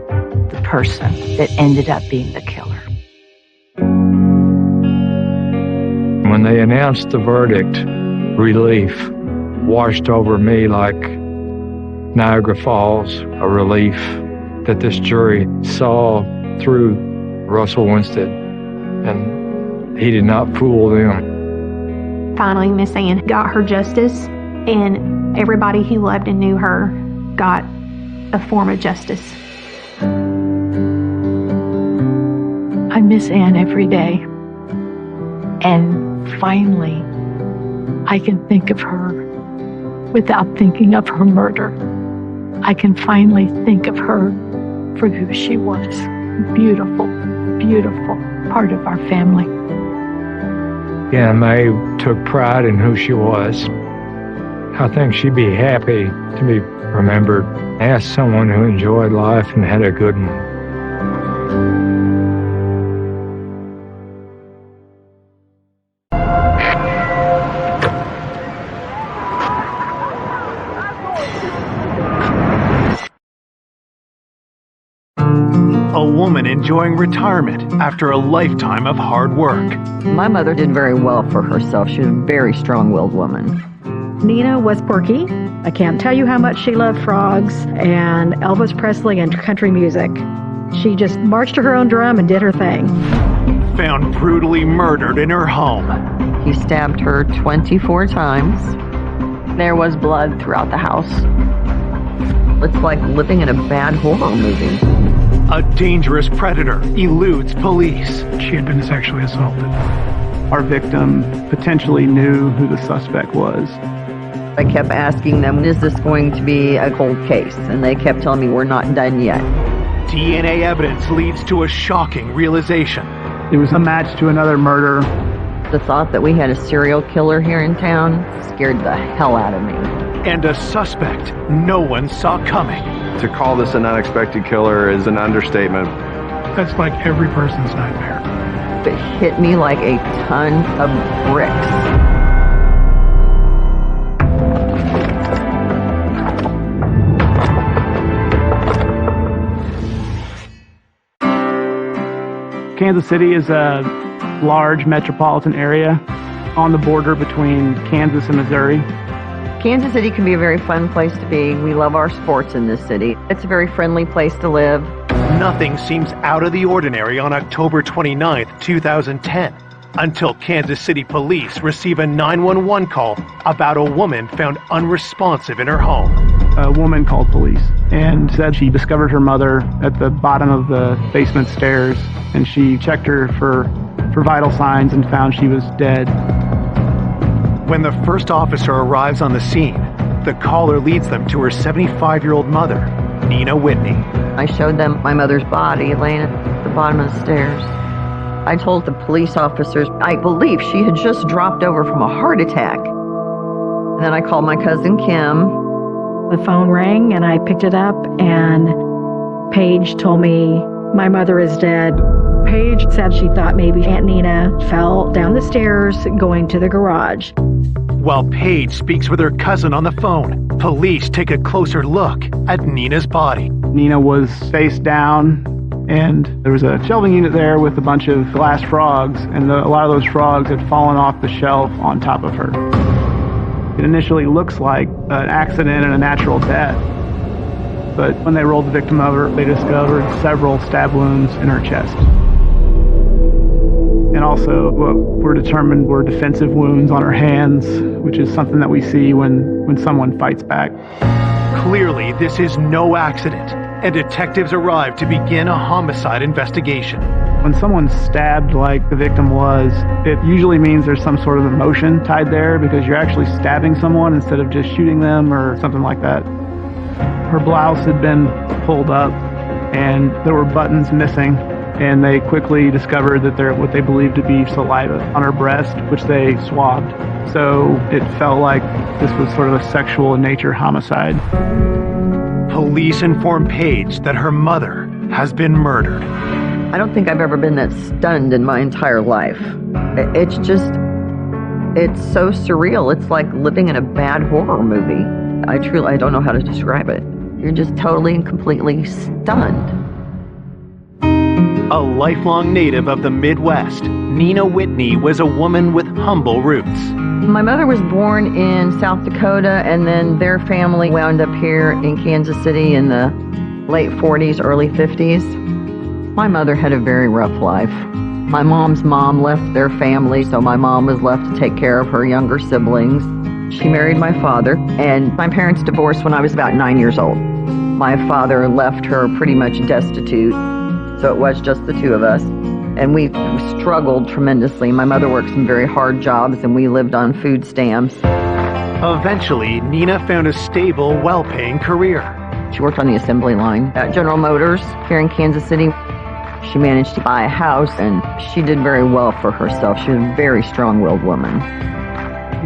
the person that ended up being the killer. When they announced the verdict, relief washed over me like Niagara Falls, a relief that this jury saw through Russell Winstead, and he did not fool them. Finally, Miss Ann got her justice, and everybody who loved and knew her got a form of justice. I miss Ann every day. And finally, I can think of her without thinking of her murder. I can finally think of her for who she was. Beautiful, beautiful part of our family. Yeah, Mae took pride in who she was. I think she'd be happy to be remembered as someone who enjoyed life and had a good one. A woman enjoying retirement after a lifetime of hard work. My mother did very well for herself. She was a very strong-willed woman. Nina was quirky. I can't tell you how much she loved frogs and Elvis Presley and country music. She just marched to her own drum and did her thing. Found brutally murdered in her home. He stabbed her 24 times. There was blood throughout the house. It's like living in a bad horror movie. A dangerous predator eludes police. She had been sexually assaulted. Our victim potentially knew who the suspect was. I kept asking them, is this going to be a cold case? And they kept telling me, we're not done yet. DNA evidence leads to a shocking realization. It was a match to another murder. The thought that we had a serial killer here in town scared the hell out of me. And a suspect no one saw coming. To call this an unexpected killer is an understatement. That's like every person's nightmare. It hit me like a ton of bricks. Kansas City is a large metropolitan area on the border between Kansas and Missouri. Kansas City can be a very fun place to be. We love our sports in this city. It's a very friendly place to live. Nothing seems out of the ordinary on October 29th, 2010, until Kansas City police receive a 911 call about a woman found unresponsive in her home. A woman called police and said she discovered her mother at the bottom of the basement stairs, and she checked her for vital signs and found she was dead. When the first officer arrives on the scene, the caller leads them to her 75-year-old mother, Nina Whitney. I showed them my mother's body laying at the bottom of the stairs. I told the police officers I believe she had just dropped over from a heart attack. And then I called my cousin Kim. The phone rang and I picked it up, and Paige told me my mother is dead. Paige said she thought maybe Aunt Nina fell down the stairs going to the garage. While Paige speaks with her cousin on the phone, police take a closer look at Nina's body. Nina was face down, and there was a shelving unit there with a bunch of glass frogs, and a lot of those frogs had fallen off the shelf on top of her. It initially looks like an accident and a natural death, but when they rolled the victim over, they discovered several stab wounds in her chest. And also what were determined were defensive wounds on her hands, which is something that we see when someone fights back. Clearly, this is no accident, and detectives arrive to begin a homicide investigation. When someone's stabbed like the victim was, it usually means there's some sort of emotion tied there, because you're actually stabbing someone instead of just shooting them or something like that. Her blouse had been pulled up, and there were buttons missing, and they quickly discovered that they're what they believed to be saliva on her breast, which they swabbed. So it felt like this was sort of a sexual in nature homicide. Police inform Paige that her mother has been murdered. I don't think I've ever been that stunned in my entire life. It's so surreal. It's like living in a bad horror movie. I don't know how to describe it. You're just totally and completely stunned. A lifelong native of the Midwest, Nina Whitney was a woman with humble roots. My mother was born in South Dakota, and then their family wound up here in Kansas City in the late 40s, early 50s. My mother had a very rough life. My mom's mom left their family, so my mom was left to take care of her younger siblings. She married my father, and my parents divorced when I was about 9 years old. My father left her pretty much destitute, so it was just the two of us. And we struggled tremendously. My mother worked some very hard jobs, and we lived on food stamps. Eventually, Nina found a stable, well-paying career. She worked on the assembly line at General Motors here in Kansas City. She managed to buy a house, and she did very well for herself. She was a very strong-willed woman.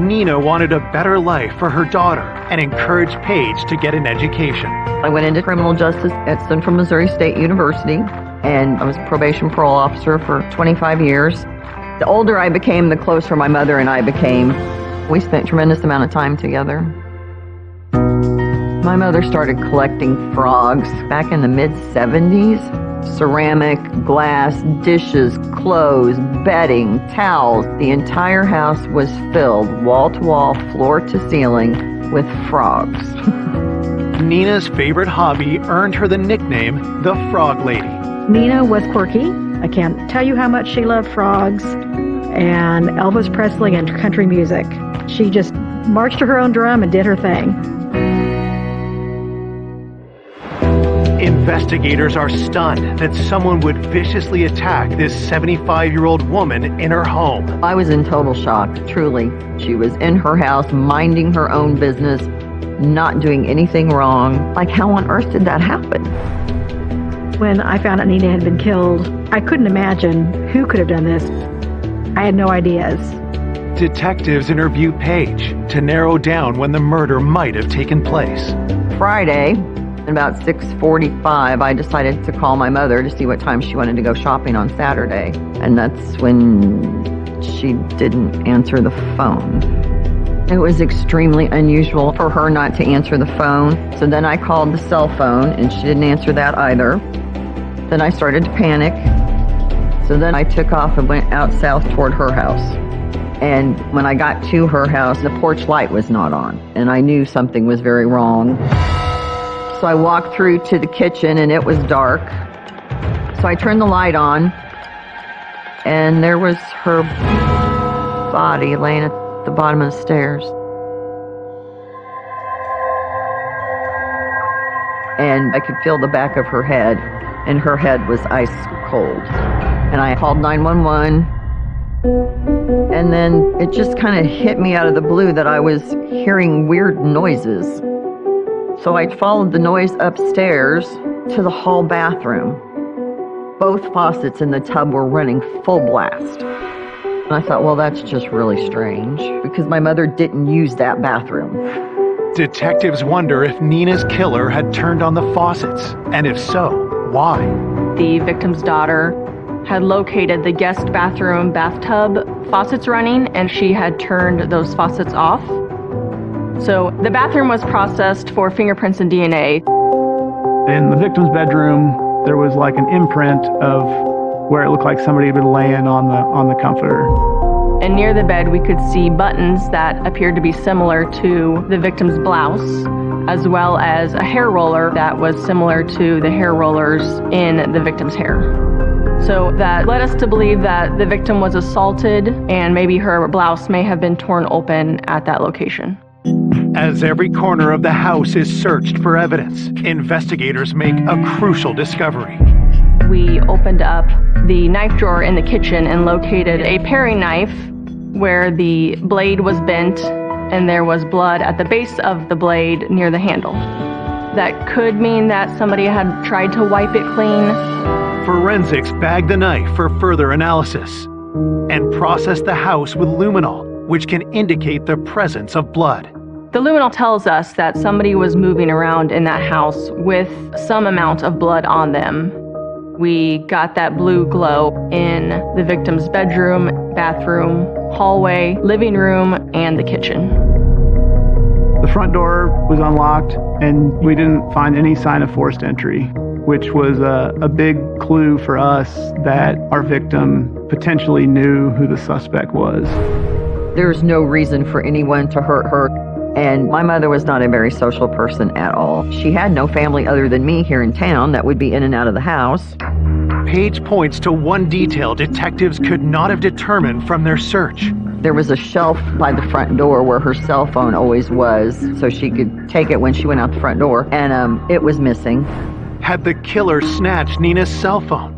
Nina wanted a better life for her daughter and encouraged Paige to get an education. I went into criminal justice at Central Missouri State University, and I was a probation parole officer for 25 years. The older I became, the closer my mother and I became. We spent a tremendous amount of time together. My mother started collecting frogs back in the mid-70s. Ceramic, glass, dishes, clothes, bedding, towels. The entire house was filled, wall to wall, floor to ceiling, with frogs. Nina's favorite hobby earned her the nickname the Frog Lady. Nina was quirky. I can't tell you how much she loved frogs and Elvis Presley and country music. She just marched to her own drum and did her thing. Investigators are stunned that someone would viciously attack this 75-year-old woman in her home. I was in total shock, truly. She was in her house, minding her own business, not doing anything wrong. Like, how on earth did that happen? When I found out Nina had been killed, I couldn't imagine who could have done this. I had no ideas. Detectives interview Paige to narrow down when the murder might have taken place. Friday, About 6:45, I decided to call my mother to see what time she wanted to go shopping on Saturday. And that's when she didn't answer the phone. It was extremely unusual for her not to answer the phone. So then I called the cell phone, and she didn't answer that either. Then I started to panic. So then I took off and went out south toward her house. And when I got to her house, the porch light was not on, and I knew something was very wrong. So I walked through to the kitchen, and it was dark. So I turned the light on, and there was her body laying at the bottom of the stairs. And I could feel the back of her head, and her head was ice cold. And I called 911. And then it just kind of hit me out of the blue that I was hearing weird noises. So I followed the noise upstairs to the hall bathroom. Both faucets in the tub were running full blast. And I thought, well, that's just really strange, because my mother didn't use that bathroom. Detectives wonder if Nina's killer had turned on the faucets, and if so, why? The victim's daughter had located the guest bathroom bathtub faucets running, and she had turned those faucets off. So the bathroom was processed for fingerprints and DNA. In the victim's bedroom, there was like an imprint of where it looked like somebody had been laying on the comforter. And near the bed, we could see buttons that appeared to be similar to the victim's blouse, as well as a hair roller that was similar to the hair rollers in the victim's hair. So that led us to believe that the victim was assaulted, and maybe her blouse may have been torn open at that location. As every corner of the house is searched for evidence, investigators make a crucial discovery. We opened up the knife drawer in the kitchen and located a paring knife where the blade was bent and there was blood at the base of the blade near the handle. That could mean that somebody had tried to wipe it clean. Forensics bagged the knife for further analysis and processed the house with luminol, which can indicate the presence of blood. The luminol tells us that somebody was moving around in that house with some amount of blood on them. We got that blue glow in the victim's bedroom, bathroom, hallway, living room, and the kitchen. The front door was unlocked, and we didn't find any sign of forced entry, which was a big clue for us that our victim potentially knew who the suspect was. There's no reason for anyone to hurt her. And my mother was not a very social person at all. She had no family other than me here in town that would be in and out of the house. Page points to one detail detectives could not have determined from their search. There was a shelf by the front door where her cell phone always was, so she could take it when she went out the front door, and it was missing. Had the killer snatched Nina's cell phone?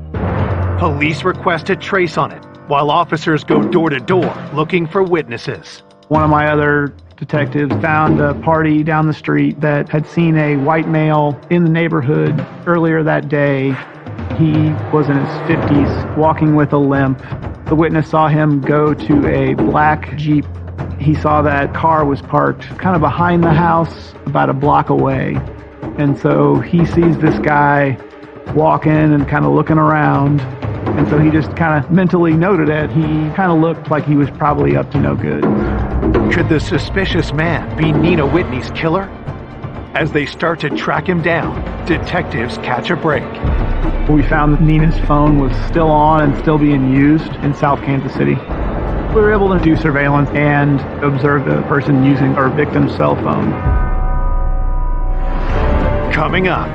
Police request a trace on it, while officers go door to door looking for witnesses. One of my other detectives found a party down the street that had seen a white male in the neighborhood earlier that day. He was in his 50s, walking with a limp. The witness saw him go to a black Jeep. He saw that car was parked kind of behind the house, about a block away. And so he sees this guy walking and kind of looking around. And so he just kind of mentally noted it. He kind of looked like he was probably up to no good. Could the suspicious man be Nina Whitney's killer? As they start to track him down, detectives catch a break. We found that Nina's phone was still on and still being used in South Kansas City. We were able to do surveillance and observe the person using our victim's cell phone. Coming up,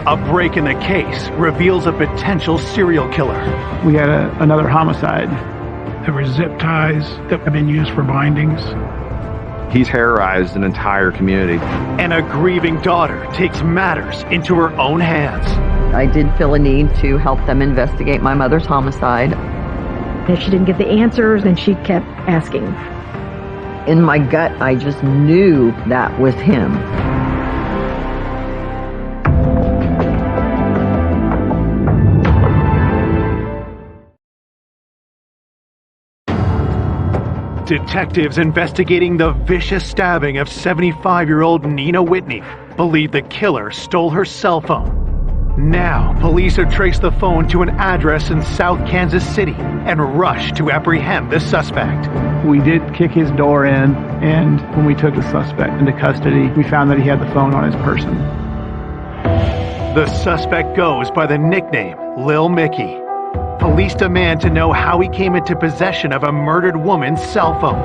a break in the case reveals a potential serial killer. We had another homicide. There were zip ties that have been used for bindings. He's terrorized an entire community. And a grieving daughter takes matters into her own hands. I did feel a need to help them investigate my mother's homicide. If she didn't get the answers, then she kept asking. In my gut, I just knew that was him. Detectives investigating the vicious stabbing of 75-year-old Nina Whitney believed the killer stole her cell phone. Now, police have traced the phone to an address in South Kansas City and rushed to apprehend the suspect. We did kick his door in, and when we took the suspect into custody, we found that he had the phone on his person. The suspect goes by the nickname Lil Mickey. Police demand to know how he came into possession of a murdered woman's cell phone.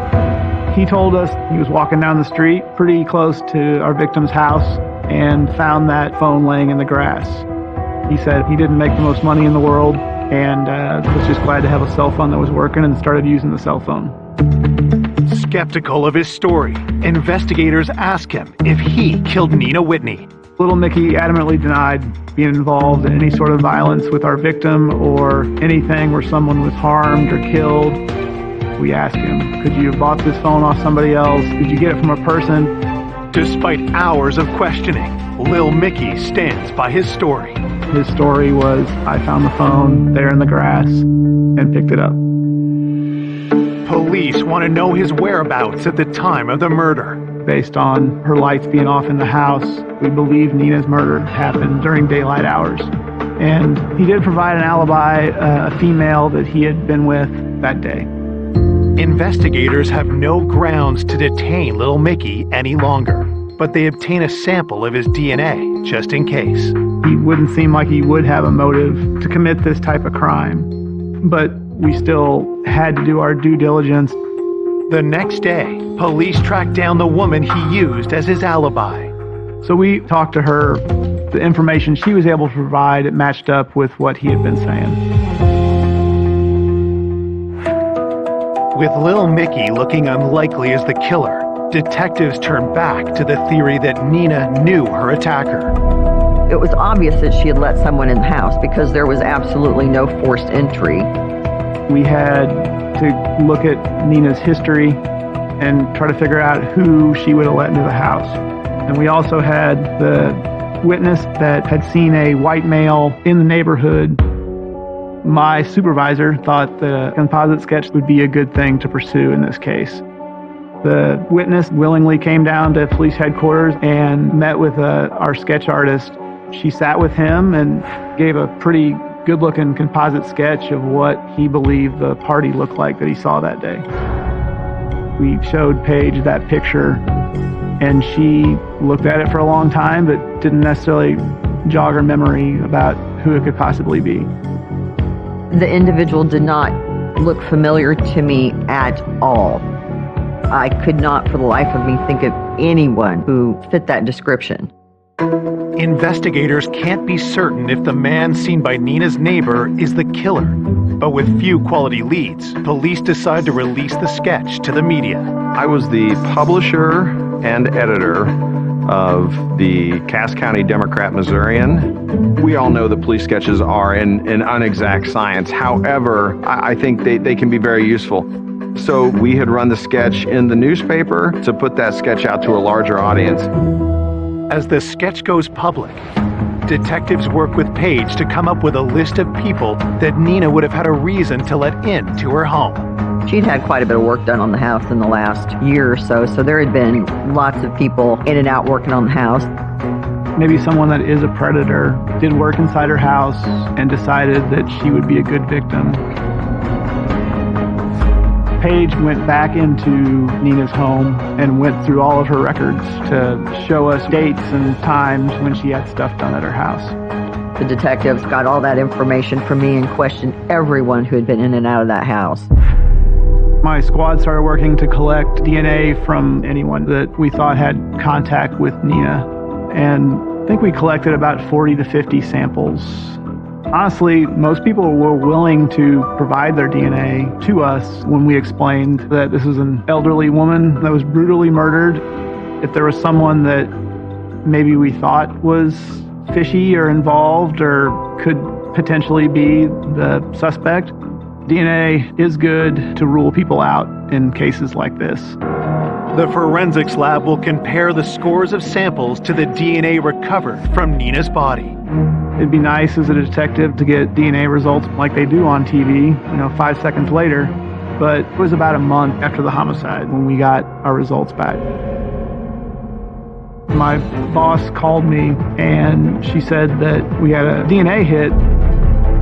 He told us he was walking down the street pretty close to our victim's house and found that phone laying in the grass. He said he didn't make the most money in the world and was just glad to have a cell phone that was working and started using the cell phone. Skeptical of his story, investigators ask him if he killed Nina Whitney. Little Mickey adamantly denied being involved in any sort of violence with our victim or anything where someone was harmed or killed. We asked him, could you have bought this phone off somebody else? Did you get it from a person? Despite hours of questioning, Lil Mickey stands by his story. His story was, I found the phone there in the grass and picked it up. Police want to know his whereabouts at the time of the murder. Based on her lights being off in the house, we believe Nina's murder happened during daylight hours. And he did provide an alibi, a female that he had been with that day. Investigators have no grounds to detain Lil Mickey any longer, but they obtain a sample of his DNA just in case. He wouldn't seem like he would have a motive to commit this type of crime, but we still had to do our due diligence. The next day, police tracked down the woman he used as his alibi. So we talked to her. The information she was able to provide, it matched up with what he had been saying. With Lil Mickey looking unlikely as the killer, detectives turned back to the theory that Nina knew her attacker. It was obvious that she had let someone in the house because there was absolutely no forced entry. We had to look at Nina's history and try to figure out who she would have let into the house. And we also had the witness that had seen a white male in the neighborhood. My supervisor thought the composite sketch would be a good thing to pursue in this case. The witness willingly came down to police headquarters and met with our sketch artist. She sat with him and gave a pretty good-looking composite sketch of what he believed the party looked like that he saw that day. We showed Paige that picture, and she looked at it for a long time, but didn't necessarily jog her memory about who it could possibly be. The individual did not look familiar to me at all. I could not for the life of me think of anyone who fit that description. Investigators can't be certain if the man seen by Nina's neighbor is the killer. But with few quality leads, police decide to release the sketch to the media. I was the publisher and editor of the Cass County Democrat-Missourian. We all know that police sketches are an inexact science. However, I think they can be very useful. So we had run the sketch in the newspaper to put that sketch out to a larger audience. As the sketch goes public, detectives work with Paige to come up with a list of people that Nina would have had a reason to let into her home. She'd had quite a bit of work done on the house in the last year or so there had been lots of people in and out working on the house. Maybe someone that is a predator did work inside her house and decided that she would be a good victim. Paige went back into Nina's home and went through all of her records to show us dates and times when she had stuff done at her house. The detectives got all that information from me and questioned everyone who had been in and out of that house. My squad started working to collect DNA from anyone that we thought had contact with Nina, and I think we collected about 40 to 50 samples. Honestly, most people were willing to provide their DNA to us when we explained that this was an elderly woman that was brutally murdered. If there was someone that maybe we thought was fishy or involved or could potentially be the suspect, DNA is good to rule people out in cases like this. The forensics lab will compare the scores of samples to the DNA recovered from Nina's body. It'd be nice as a detective to get DNA results like they do on TV, 5 seconds later, but it was about a month after the homicide when we got our results back. My boss called me and she said that we had a DNA hit.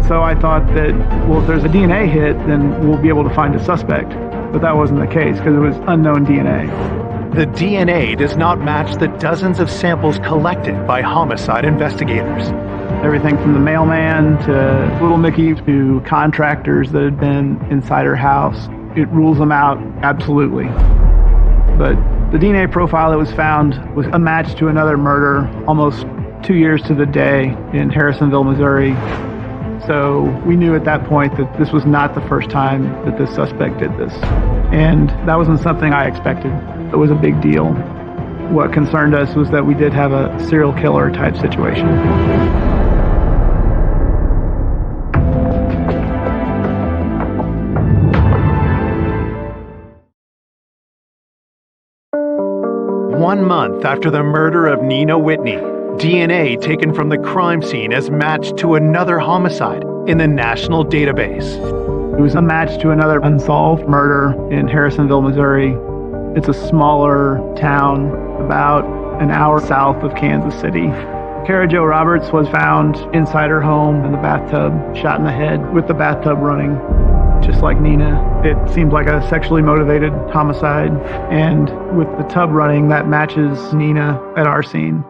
So I thought that, well, if there's a DNA hit, then we'll be able to find a suspect. But that wasn't the case because it was unknown DNA. The DNA does not match the dozens of samples collected by homicide investigators. Everything from the mailman to Little Mickey to contractors that had been inside her house. It rules them out, absolutely. But the DNA profile that was found was a match to another murder almost 2 years to the day in Harrisonville, Missouri. So we knew at that point that this was not the first time that this suspect did this. And that wasn't something I expected. It was a big deal. What concerned us was that we did have a serial killer type situation. One month after the murder of Nina Whitney, DNA taken from the crime scene as matched to another homicide in the national database. It was a match to another unsolved murder in Harrisonville, Missouri. It's a smaller town about an hour south of Kansas City. Kara Jo Roberts was found inside her home in the bathtub, shot in the head with the bathtub running, just like Nina. It seems like a sexually motivated homicide, and with the tub running, that matches Nina at our scene.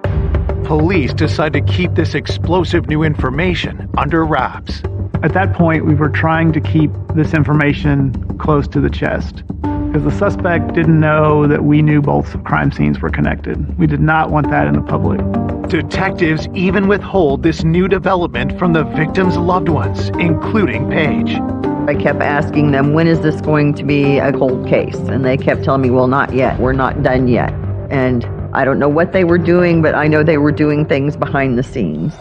Police decide to keep this explosive new information under wraps. At that point, we were trying to keep this information close to the chest because the suspect didn't know that we knew both crime scenes were connected. We did not want that in the public. Detectives even withhold this new development from the victim's loved ones, including Paige. I kept asking them, when is this going to be a cold case? And they kept telling me, well, not yet. We're not done yet. And I don't know what they were doing, but I know they were doing things behind the scenes.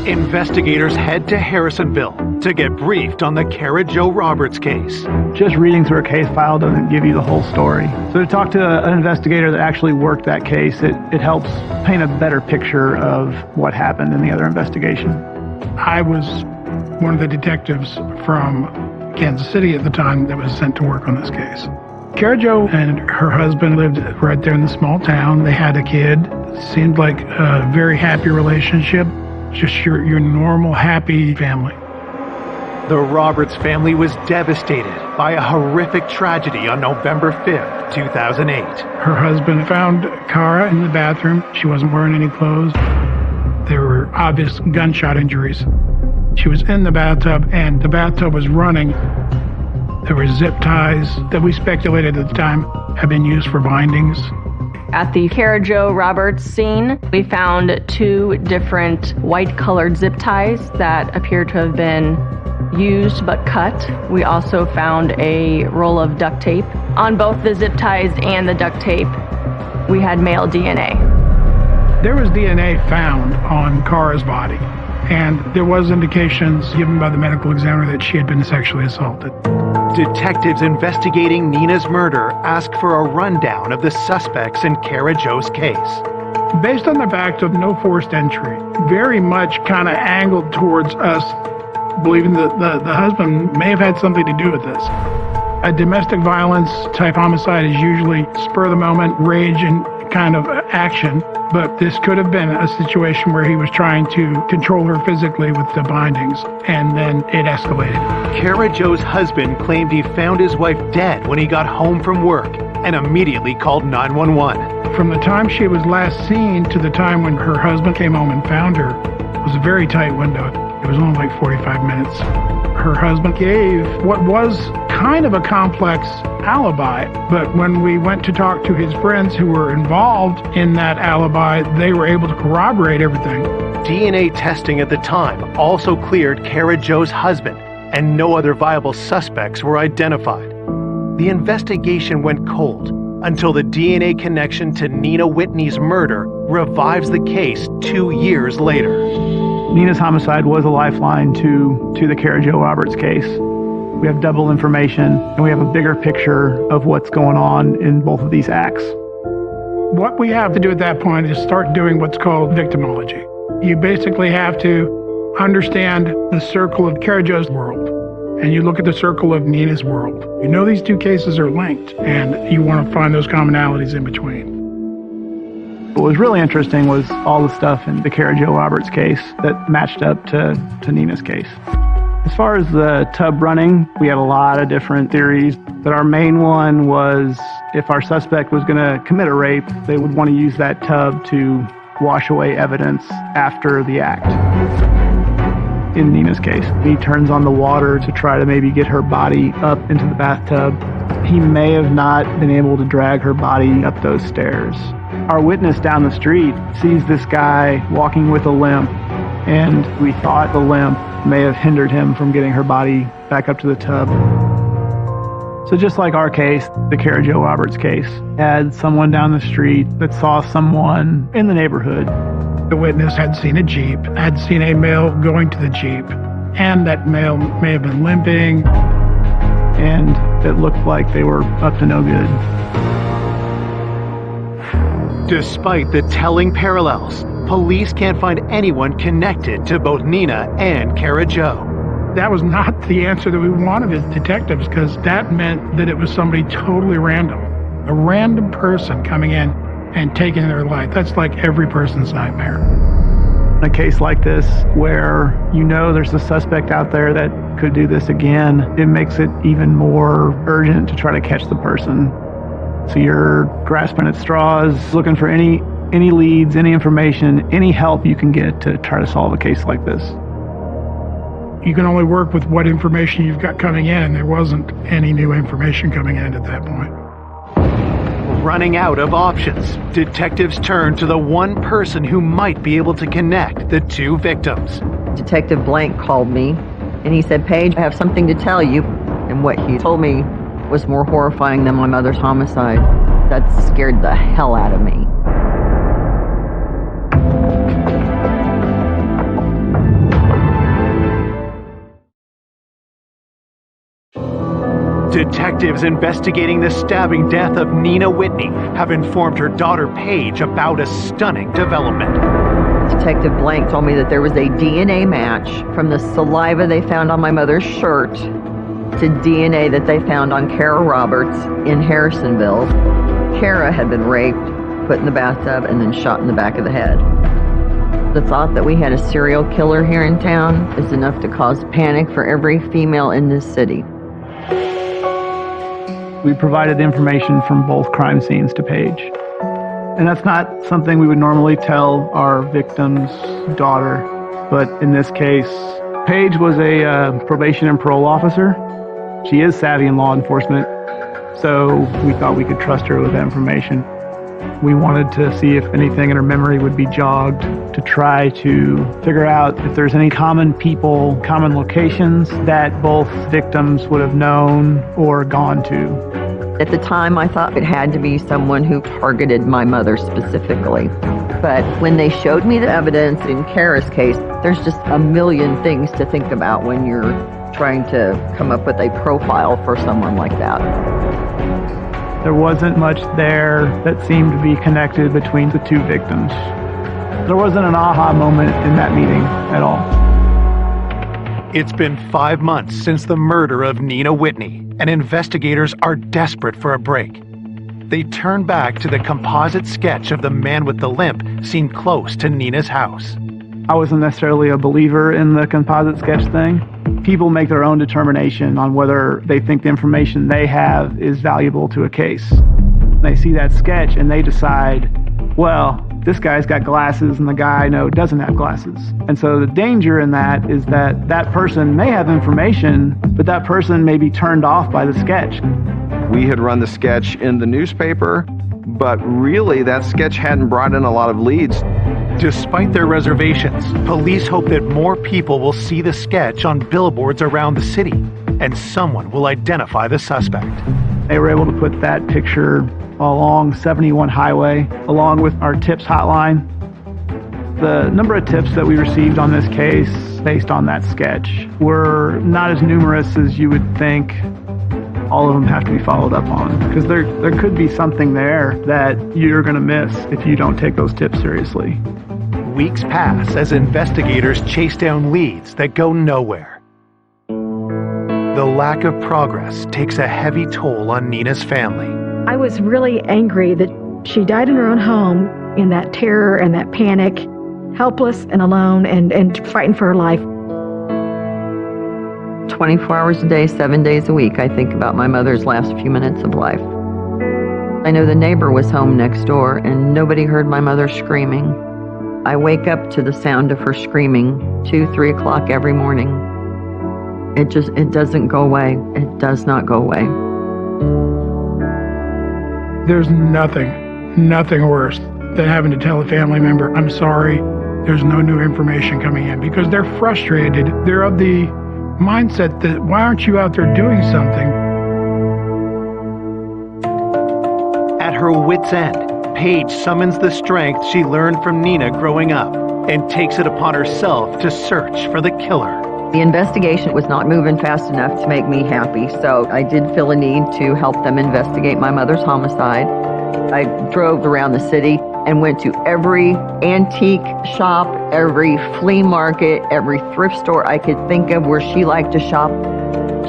Investigators head to Harrisonville to get briefed on the Kara Jo Roberts case. Just reading through a case file doesn't give you the whole story. So to talk to an investigator that actually worked that case, it helps paint a better picture of what happened in the other investigation. I was one of the detectives from Kansas City at the time that was sent to work on this case. Kara Jo and her husband lived right there in the small town. They had a kid. Seemed like a very happy relationship. Just your normal, happy family. The Roberts family was devastated by a horrific tragedy on November 5th, 2008. Her husband found Kara in the bathroom. She wasn't wearing any clothes. There were obvious gunshot injuries. She was in the bathtub, and the bathtub was running. There were zip ties that we speculated at the time had been used for bindings. At the Kara Jo Roberts scene, we found 2 different white-colored zip ties that appear to have been used but cut. We also found a roll of duct tape. On both the zip ties and the duct tape, we had male DNA. There was DNA found on Kara's body, and there was indications given by the medical examiner that she had been sexually assaulted. Detectives investigating Nina's murder ask for a rundown of the suspects in Kara Jo's case. Based on the fact of no forced entry, very much kind of angled towards us believing that the husband may have had something to do with this. A domestic violence type homicide is usually spur of the moment, rage and kind of action, but this could have been a situation where he was trying to control her physically with the bindings, and then it escalated. Kara Jo's husband claimed he found his wife dead when he got home from work and immediately called 911. From the time she was last seen to the time when her husband came home and found her was a very tight window. It was only like 45 minutes. Her husband gave what was kind of a complex alibi, but when we went to talk to his friends who were involved in that alibi, they were able to corroborate everything. DNA testing at the time also cleared Kara Jo's husband, and no other viable suspects were identified. The investigation went cold until the DNA connection to Nina Whitney's murder revives the case 2 years later. Nina's homicide was a lifeline to the Kara Jo Roberts case. We have double information, and we have a bigger picture of what's going on in both of these acts. What we have to do at that point is start doing what's called victimology. You basically have to understand the circle of Kara Jo's world, and you look at the circle of Nina's world. You know these 2 cases are linked, and you want to find those commonalities in between. What was really interesting was all the stuff in the Kara Jo Roberts case that matched up to Nina's case. As far as the tub running, we had a lot of different theories, but our main one was if our suspect was going to commit a rape, they would want to use that tub to wash away evidence after the act. In Nina's case, he turns on the water to try to maybe get her body up into the bathtub. He may have not been able to drag her body up those stairs. Our witness down the street sees this guy walking with a limp, and we thought the limp may have hindered him from getting her body back up to the tub. So just like our case, the Kara Jo Roberts case had someone down the street that saw someone in the neighborhood. The witness had seen a Jeep, had seen a male going to the Jeep, and that male may have been limping. And it looked like they were up to no good. Despite the telling parallels, police can't find anyone connected to both Nina and Kara Jo. That was not the answer that we wanted as detectives, because that meant that it was somebody totally random. A random person coming in and taking their life. That's like every person's nightmare. In a case like this, where you know there's a suspect out there that could do this again, it makes it even more urgent to try to catch the person. So you're grasping at straws, looking for any leads, any information, any help you can get to try to solve a case like this. You can only work with what information you've got coming in. There wasn't any new information coming in at that point. Running out of options, detectives turn to the one person who might be able to connect the two victims. Detective Blank called me, and he said, "Paige, I have something to tell you." And what he told me was more horrifying than my mother's homicide. That scared the hell out of me. Detectives investigating the stabbing death of Nina Whitney have informed her daughter Paige about a stunning development. Detective Blank told me that there was a DNA match from the saliva they found on my mother's shirt to DNA that they found on Kara Roberts in Harrisonville. Kara had been raped, put in the bathtub, and then shot in the back of the head. The thought that we had a serial killer here in town is enough to cause panic for every female in this city. We provided information from both crime scenes to Paige. And that's not something we would normally tell our victim's daughter. But in this case, Paige was a probation and parole officer. She is savvy in law enforcement, so we thought we could trust her with that information. We wanted to see if anything in her memory would be jogged to try to figure out if there's any common people, common locations that both victims would have known or gone to. At the time, I thought it had to be someone who targeted my mother specifically. But when they showed me the evidence in Kara's case, there's just a million things to think about when you're trying to come up with a profile for someone like that. There wasn't much there that seemed to be connected between the two victims. There wasn't an aha moment in that meeting at all. It's been 5 months since the murder of Nina Whitney, and investigators are desperate for a break. They turn back to the composite sketch of the man with the limp seen close to Nina's house. I wasn't necessarily a believer in the composite sketch thing. People make their own determination on whether they think the information they have is valuable to a case. They see that sketch and they decide, well, this guy's got glasses and the guy I know doesn't have glasses. And so the danger in that is that that person may have information, but that person may be turned off by the sketch. We had run the sketch in the newspaper, but really that sketch hadn't brought in a lot of leads. Despite their reservations, police hope that more people will see the sketch on billboards around the city, and someone will identify the suspect. They were able to put that picture along 71 Highway, along with our tips hotline. The number of tips that we received on this case based on that sketch were not as numerous as you would think. All of them have to be followed up on, because there could be something there that you're going to miss if you don't take those tips seriously. Weeks pass as investigators chase down leads that go nowhere. The lack of progress takes a heavy toll on Nina's family. I was really angry that she died in her own home in that terror and that panic, helpless and alone and fighting for her life. 24 hours a day, 7 days a week, I think about my mother's last few minutes of life. I know the neighbor was home next door and nobody heard my mother screaming. I wake up to the sound of her screaming 2, 3 o'clock every morning. It doesn't go away. It does not go away. There's nothing worse than having to tell a family member, I'm sorry, there's no new information coming in, because they're frustrated. They're of the mindset that, why aren't you out there doing something? At her wit's end, Paige summons the strength she learned from Nina growing up and takes it upon herself to search for the killer. The investigation was not moving fast enough to make me happy, so I did feel a need to help them investigate my mother's homicide. I drove around the city and went to every antique shop, every flea market, every thrift store I could think of where she liked to shop.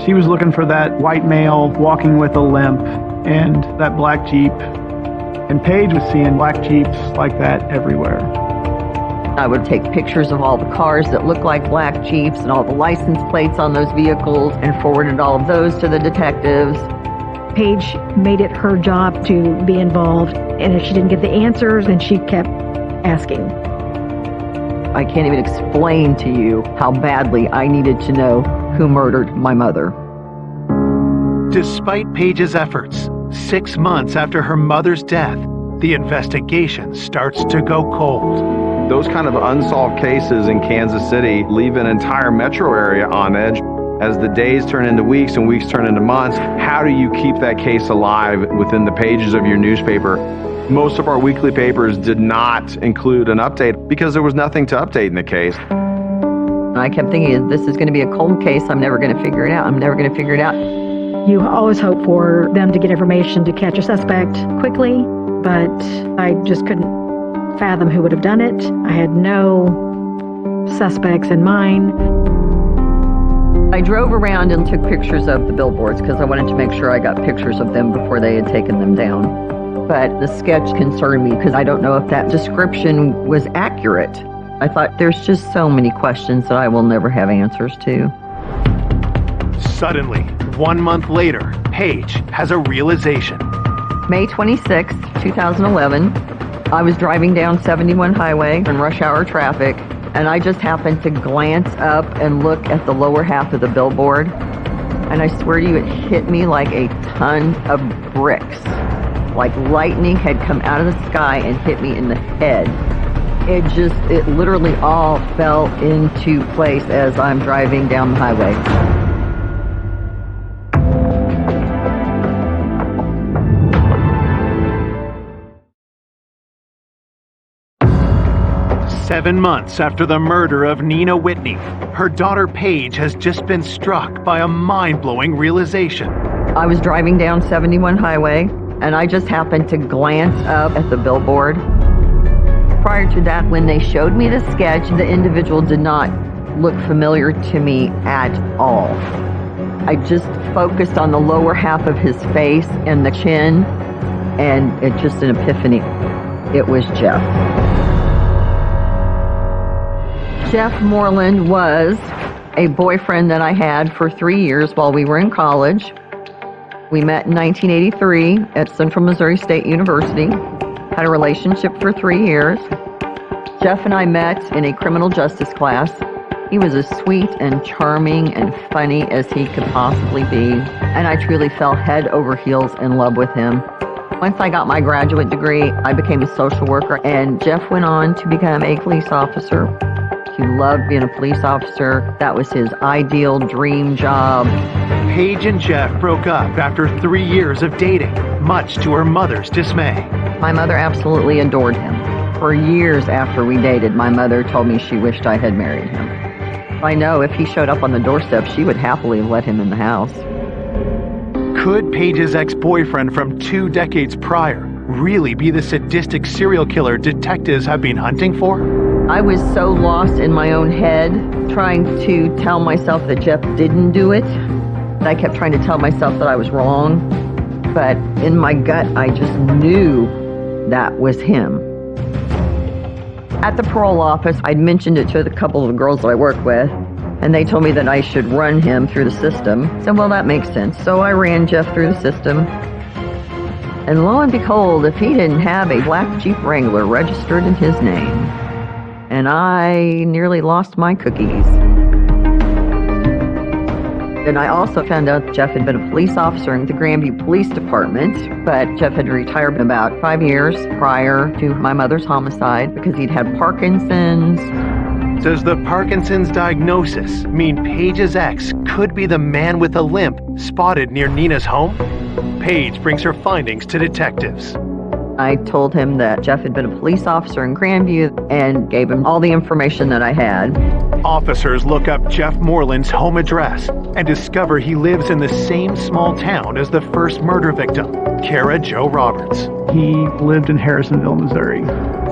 She was looking for that white male walking with a limp and that black Jeep. And Paige was seeing black Jeeps like that everywhere. I would take pictures of all the cars that looked like black Jeeps and all the license plates on those vehicles and forwarded all of those to the detectives. Paige made it her job to be involved, and if she didn't get the answers, then she kept asking. I can't even explain to you how badly I needed to know who murdered my mother. Despite Paige's efforts, 6 months after her mother's death, the investigation starts to go cold. Those kind of unsolved cases in Kansas City leave an entire metro area on edge. As the days turn into weeks and weeks turn into months, how do you keep that case alive within the pages of your newspaper? Most of our weekly papers did not include an update because there was nothing to update in the case. I kept thinking, this is going to be a cold case. I'm never going to figure it out. I'm never going to figure it out. You always hope for them to get information to catch a suspect quickly, but I just couldn't fathom who would have done it. I had no suspects in mind. I drove around and took pictures of the billboards because I wanted to make sure I got pictures of them before they had taken them down. But the sketch concerned me because I don't know if that description was accurate. I thought there's just so many questions that I will never have answers to. Suddenly, 1 month later, Paige has a realization. May 26, 2011, I was driving down 71 highway in rush hour traffic, and I just happened to glance up and look at the lower half of the billboard, and I swear to you, it hit me like a ton of bricks. Like lightning had come out of the sky and hit me in the head. It literally all fell into place as I'm driving down the highway. Seven months after the murder of Nina Whitney, her daughter Paige has just been struck by a mind-blowing realization. I was driving down 71 highway, and I just happened to glance up at the billboard. Prior to that, when they showed me the sketch, the individual did not look familiar to me at all. I just focused on the lower half of his face and the chin, and it just an epiphany. It was Jeff. Jeff Moreland was a boyfriend that I had for 3 years while we were in college. We met in 1983 at Central Missouri State University, had a relationship for 3 years. Jeff and I met in a criminal justice class. He was as sweet and charming and funny as he could possibly be, and I truly fell head over heels in love with him. Once I got my graduate degree, I became a social worker, and Jeff went on to become a police officer. He loved being a police officer. That was his ideal dream job. Paige and Jeff broke up after 3 years of dating, much to her mother's dismay. My mother absolutely adored him. For years after we dated, my mother told me she wished I had married him. I know if he showed up on the doorstep, she would happily have let him in the house. Could Paige's ex-boyfriend from 2 decades prior really be the sadistic serial killer detectives have been hunting for? I was so lost in my own head, trying to tell myself that Jeff didn't do it. I kept trying to tell myself that I was wrong. But in my gut, I just knew that was him. At the parole office, I'd mentioned it to a couple of the girls that I work with, and they told me that I should run him through the system. I said, well, that makes sense. So I ran Jeff through the system. And lo and behold, if he didn't have a black Jeep Wrangler registered in his name, and I nearly lost my cookies. And I also found out Jeff had been a police officer in the Grandview Police Department, but Jeff had retired about 5 years prior to my mother's homicide because he'd had Parkinson's. Does the Parkinson's diagnosis mean Paige's ex could be the man with a limp spotted near Nina's home? Paige brings her findings to detectives. I told him that Jeff had been a police officer in Grandview and gave him all the information that I had. Officers look up Jeff Moreland's home address and discover he lives in the same small town as the first murder victim, Kara Jo Roberts. He lived in Harrisonville, Missouri.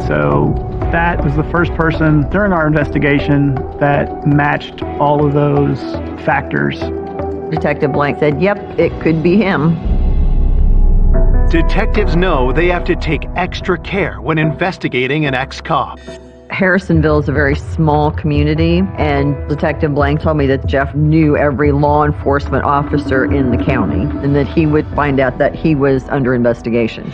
So that was the first person during our investigation that matched all of those factors. Detective Blank said, yep, it could be him. Detectives know they have to take extra care when investigating an ex-cop. Harrisonville is a very small community, and Detective Blank told me that Jeff knew every law enforcement officer in the county, and that he would find out that he was under investigation.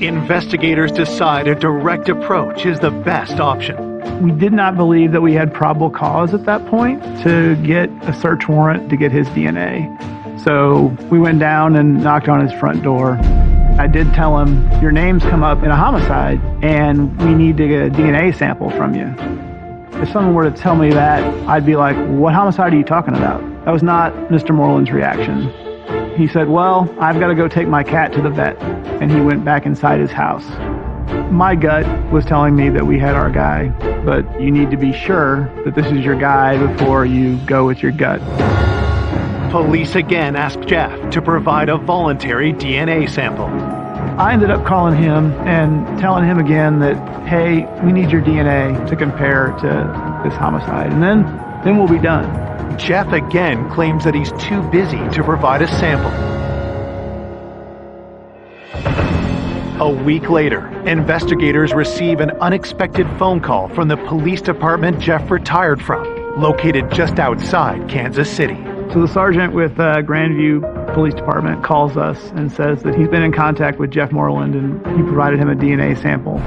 Investigators decide a direct approach is the best option. We did not believe that we had probable cause at that point to get a search warrant to get his DNA. So we went down and knocked on his front door. I did tell him, your name's come up in a homicide and we need to get a DNA sample from you. If someone were to tell me that, I'd be like, what homicide are you talking about? That was not Mr. Moreland's reaction. He said, well, I've got to go take my cat to the vet. And he went back inside his house. My gut was telling me that we had our guy, but you need to be sure that this is your guy before you go with your gut. Police again asked Jeff to provide a voluntary DNA sample. I ended up calling him and telling him again that, hey, we need your DNA to compare to this homicide, and then we'll be done. Jeff again claims that he's too busy to provide a sample. A week later, investigators receive an unexpected phone call from the police department Jeff retired from, located just outside Kansas City. So the sergeant with Grandview Police Department calls us and says that he's been in contact with Jeff Moreland and he provided him a DNA sample.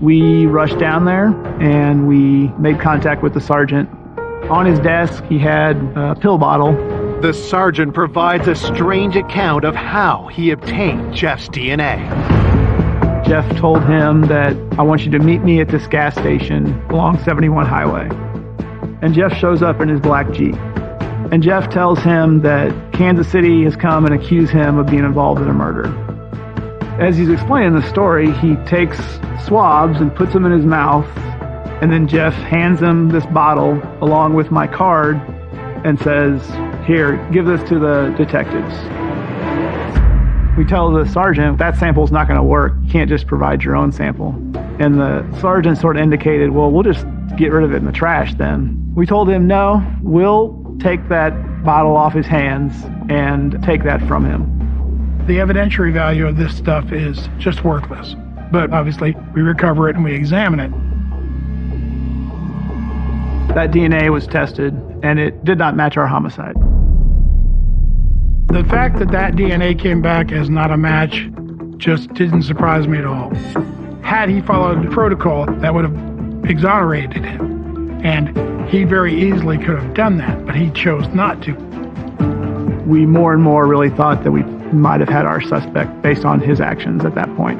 We rushed down there and we made contact with the sergeant. On his desk, he had a pill bottle. The sergeant provides a strange account of how he obtained Jeff's DNA. Jeff told him that, I want you to meet me at this gas station along 71 Highway. And Jeff shows up in his black Jeep. And Jeff tells him that Kansas City has come and accused him of being involved in a murder. As he's explaining the story, he takes swabs and puts them in his mouth. And then Jeff hands him this bottle along with my card and says, here, give this to the detectives. We tell the sergeant, that sample's not going to work. You can't just provide your own sample. And the sergeant sort of indicated, well, we'll just get rid of it in the trash then. We told him, no, we'll take that bottle off his hands and take that from him. The evidentiary value of this stuff is just worthless. But obviously, we recover it and we examine it. That DNA was tested, and it did not match our homicide. The fact that that DNA came back as not a match just didn't surprise me at all. Had he followed the protocol, that would have exonerated him. And he very easily could have done that, but he chose not to. We more and more really thought that we might have had our suspect based on his actions at that point.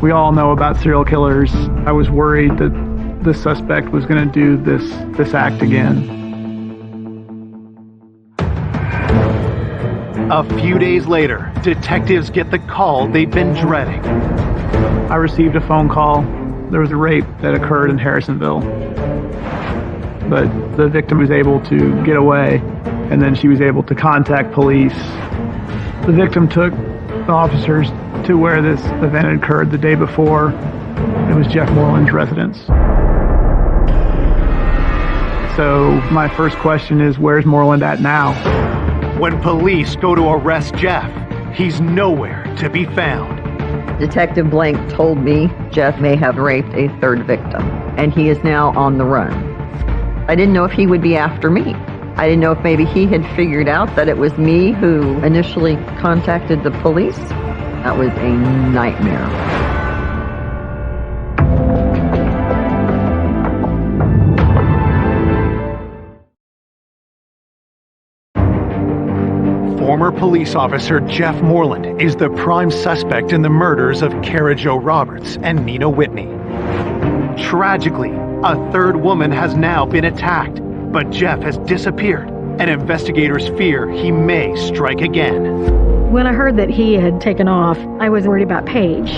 We all know about serial killers. I was worried that the suspect was going to do this act again. A few days later, detectives get the call they've been dreading. I received a phone call. There was a rape that occurred in Harrisonville. But the victim was able to get away, and then she was able to contact police. The victim took the officers to where this event occurred the day before. It was Jeff Moreland's residence. So my first question is, where's Moreland at now? When police go to arrest Jeff, he's nowhere to be found. Detective Blank told me Jeff may have raped a third victim, and he is now on the run. I didn't know if he would be after me. I didn't know if maybe he had figured out that it was me who initially contacted the police. That was a nightmare. Former police officer Jeff Moreland is the prime suspect in the murders of Kara Jo Roberts and Nina Whitney. Tragically, a third woman has now been attacked, but Jeff has disappeared, and investigators fear he may strike again. When I heard that he had taken off, I was worried about Paige.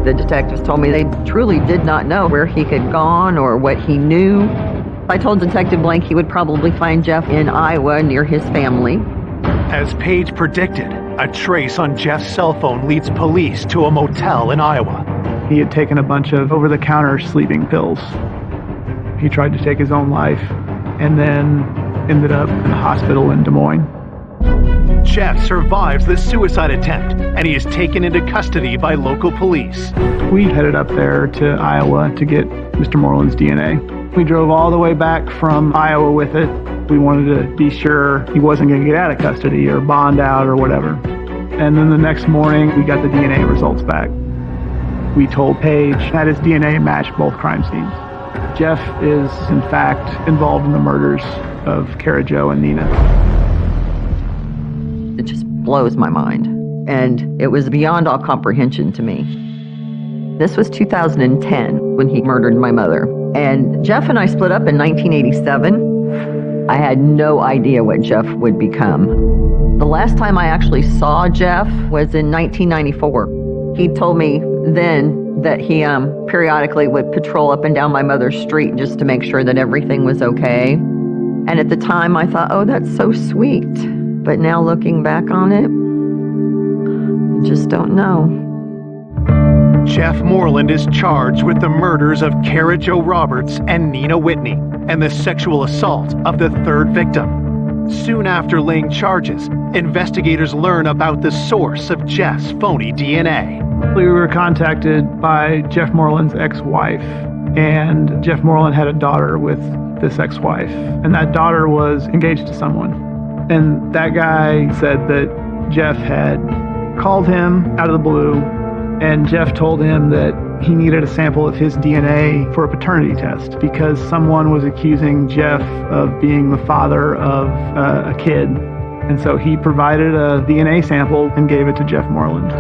The detectives told me they truly did not know where he had gone or what he knew. I told Detective Blank he would probably find Jeff in Iowa near his family. As Paige predicted, a trace on Jeff's cell phone leads police to a motel in Iowa. He had taken a bunch of over-the-counter sleeping pills. He tried to take his own life and then ended up in a hospital in Des Moines. Jeff survives the suicide attempt, and he is taken into custody by local police. We headed up there to Iowa to get Mr. Moreland's DNA. We drove all the way back from Iowa with it. We wanted to be sure he wasn't going to get out of custody or bond out or whatever. And then the next morning, we got the DNA results back. We told Paige that his DNA matched both crime scenes. Jeff is, in fact, involved in the murders of Kara Jo and Nina. It just blows my mind. And it was beyond all comprehension to me. This was 2010 when he murdered my mother. And Jeff and I split up in 1987. I had no idea what Jeff would become. The last time I actually saw Jeff was in 1994. He told me then that he periodically would patrol up and down my mother's street just to make sure that everything was okay. And at the time I thought, oh, that's so sweet. But now looking back on it, I just don't know. Jeff Moreland is charged with the murders of Kara Jo Roberts and Nina Whitney and the sexual assault of the third victim. Soon after laying charges, investigators learn about the source of Jeff's phony DNA. We were contacted by Jeff Moreland's ex-wife, and Jeff Moreland had a daughter with this ex-wife, and that daughter was engaged to someone. And that guy said that Jeff had called him out of the blue, and Jeff told him that he needed a sample of his DNA for a paternity test because someone was accusing Jeff of being the father of a kid. And so he provided a DNA sample and gave it to Jeff Moreland.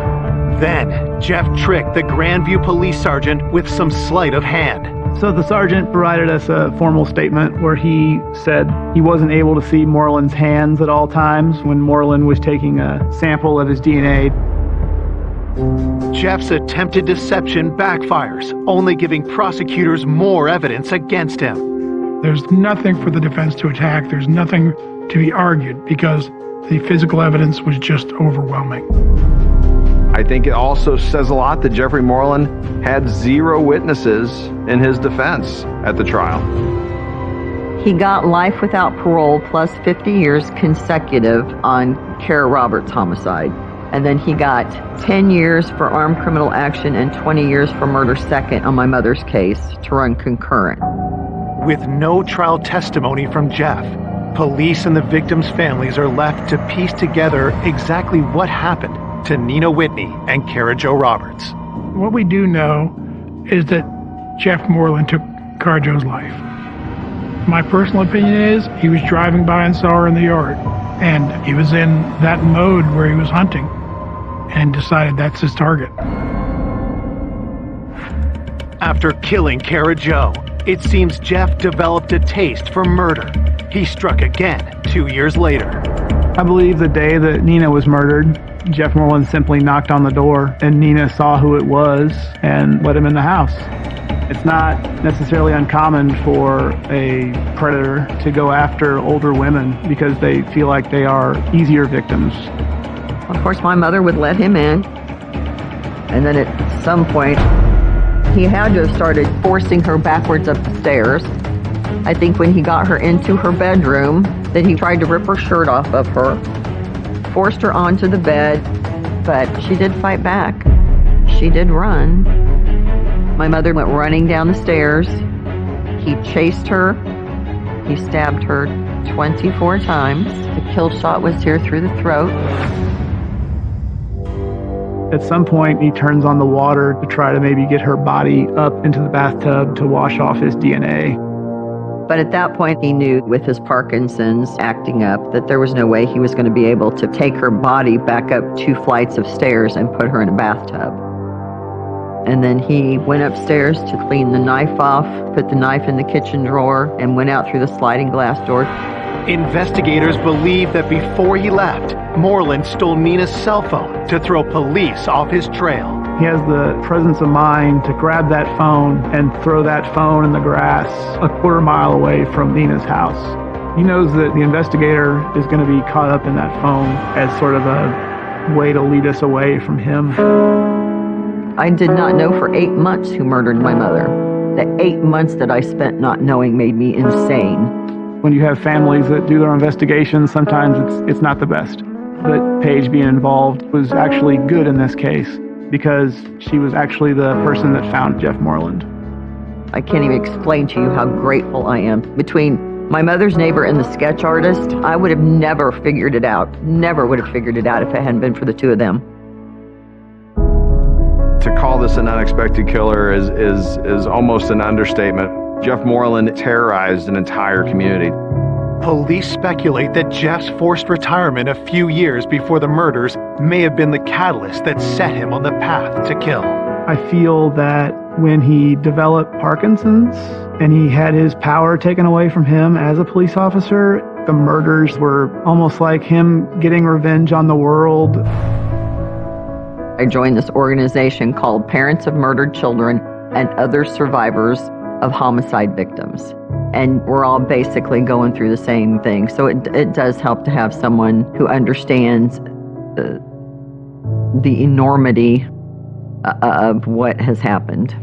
Then, Jeff tricked the Grandview police sergeant with some sleight of hand. So the sergeant provided us a formal statement where he said he wasn't able to see Moreland's hands at all times when Moreland was taking a sample of his DNA. Jeff's attempted deception backfires, only giving prosecutors more evidence against him. There's nothing for the defense to attack. There's nothing to be argued because the physical evidence was just overwhelming. I think it also says a lot that Jeffrey Moreland had zero witnesses in his defense at the trial. He got life without parole plus 50 years consecutive on Kara Roberts' homicide. And then he got 10 years for armed criminal action and 20 years for murder second on my mother's case to run concurrent. With no trial testimony from Jeff, police and the victims' families are left to piece together exactly what happened to Nina Whitney and Kara Jo Roberts. What we do know is that Jeff Moreland took Kara Jo's life. My personal opinion is he was driving by and saw her in the yard, and he was in that mode where he was hunting and decided that's his target. After killing Kara Jo, it seems Jeff developed a taste for murder. He struck again 2 years later. I believe the day that Nina was murdered, Jeff Moreland simply knocked on the door and Nina saw who it was and let him in the house. It's not necessarily uncommon for a predator to go after older women because they feel like they are easier victims. Of course, my mother would let him in. And then at some point, he had to have started forcing her backwards up the stairs. I think when he got her into her bedroom, that he tried to rip her shirt off of her, forced her onto the bed, but she did fight back. she did run. My mother went running down the stairs. He chased her. He stabbed her 24 times. The kill shot was here through the throat. At some point, he turns on the water to try to maybe get her body up into the bathtub to wash off his DNA. But at that point, he knew with his Parkinson's acting up that there was no way he was going to be able to take her body back up 2 flights of stairs and put her in a bathtub. And then he went upstairs to clean the knife off, put the knife in the kitchen drawer, and went out through the sliding glass door. Investigators believe that before he left, Moreland stole Nina's cell phone to throw police off his trail. He has the presence of mind to grab that phone and throw that phone in the grass a quarter mile away from Nina's house. He knows that the investigator is going to be caught up in that phone as sort of a way to lead us away from him. I did not know for 8 months who murdered my mother. The 8 months that I spent not knowing made me insane. When you have families that do their investigations, sometimes it's not the best. But Paige being involved was actually good in this case because she was actually the person that found Jeff Moreland. I can't even explain to you how grateful I am. Between my mother's neighbor and the sketch artist, I would have never figured it out. Never would have figured it out if it hadn't been for the two of them. To call this an unexpected killer is almost an understatement. Jeff Moreland terrorized an entire community. Police speculate that Jeff's forced retirement a few years before the murders may have been the catalyst that set him on the path to kill. I feel that when he developed Parkinson's and he had his power taken away from him as a police officer, the murders were almost like him getting revenge on the world. I joined this organization called Parents of Murdered Children and Other Survivors of Homicide Victims. And we're all basically going through the same thing. So it does help to have someone who understands the enormity of what has happened.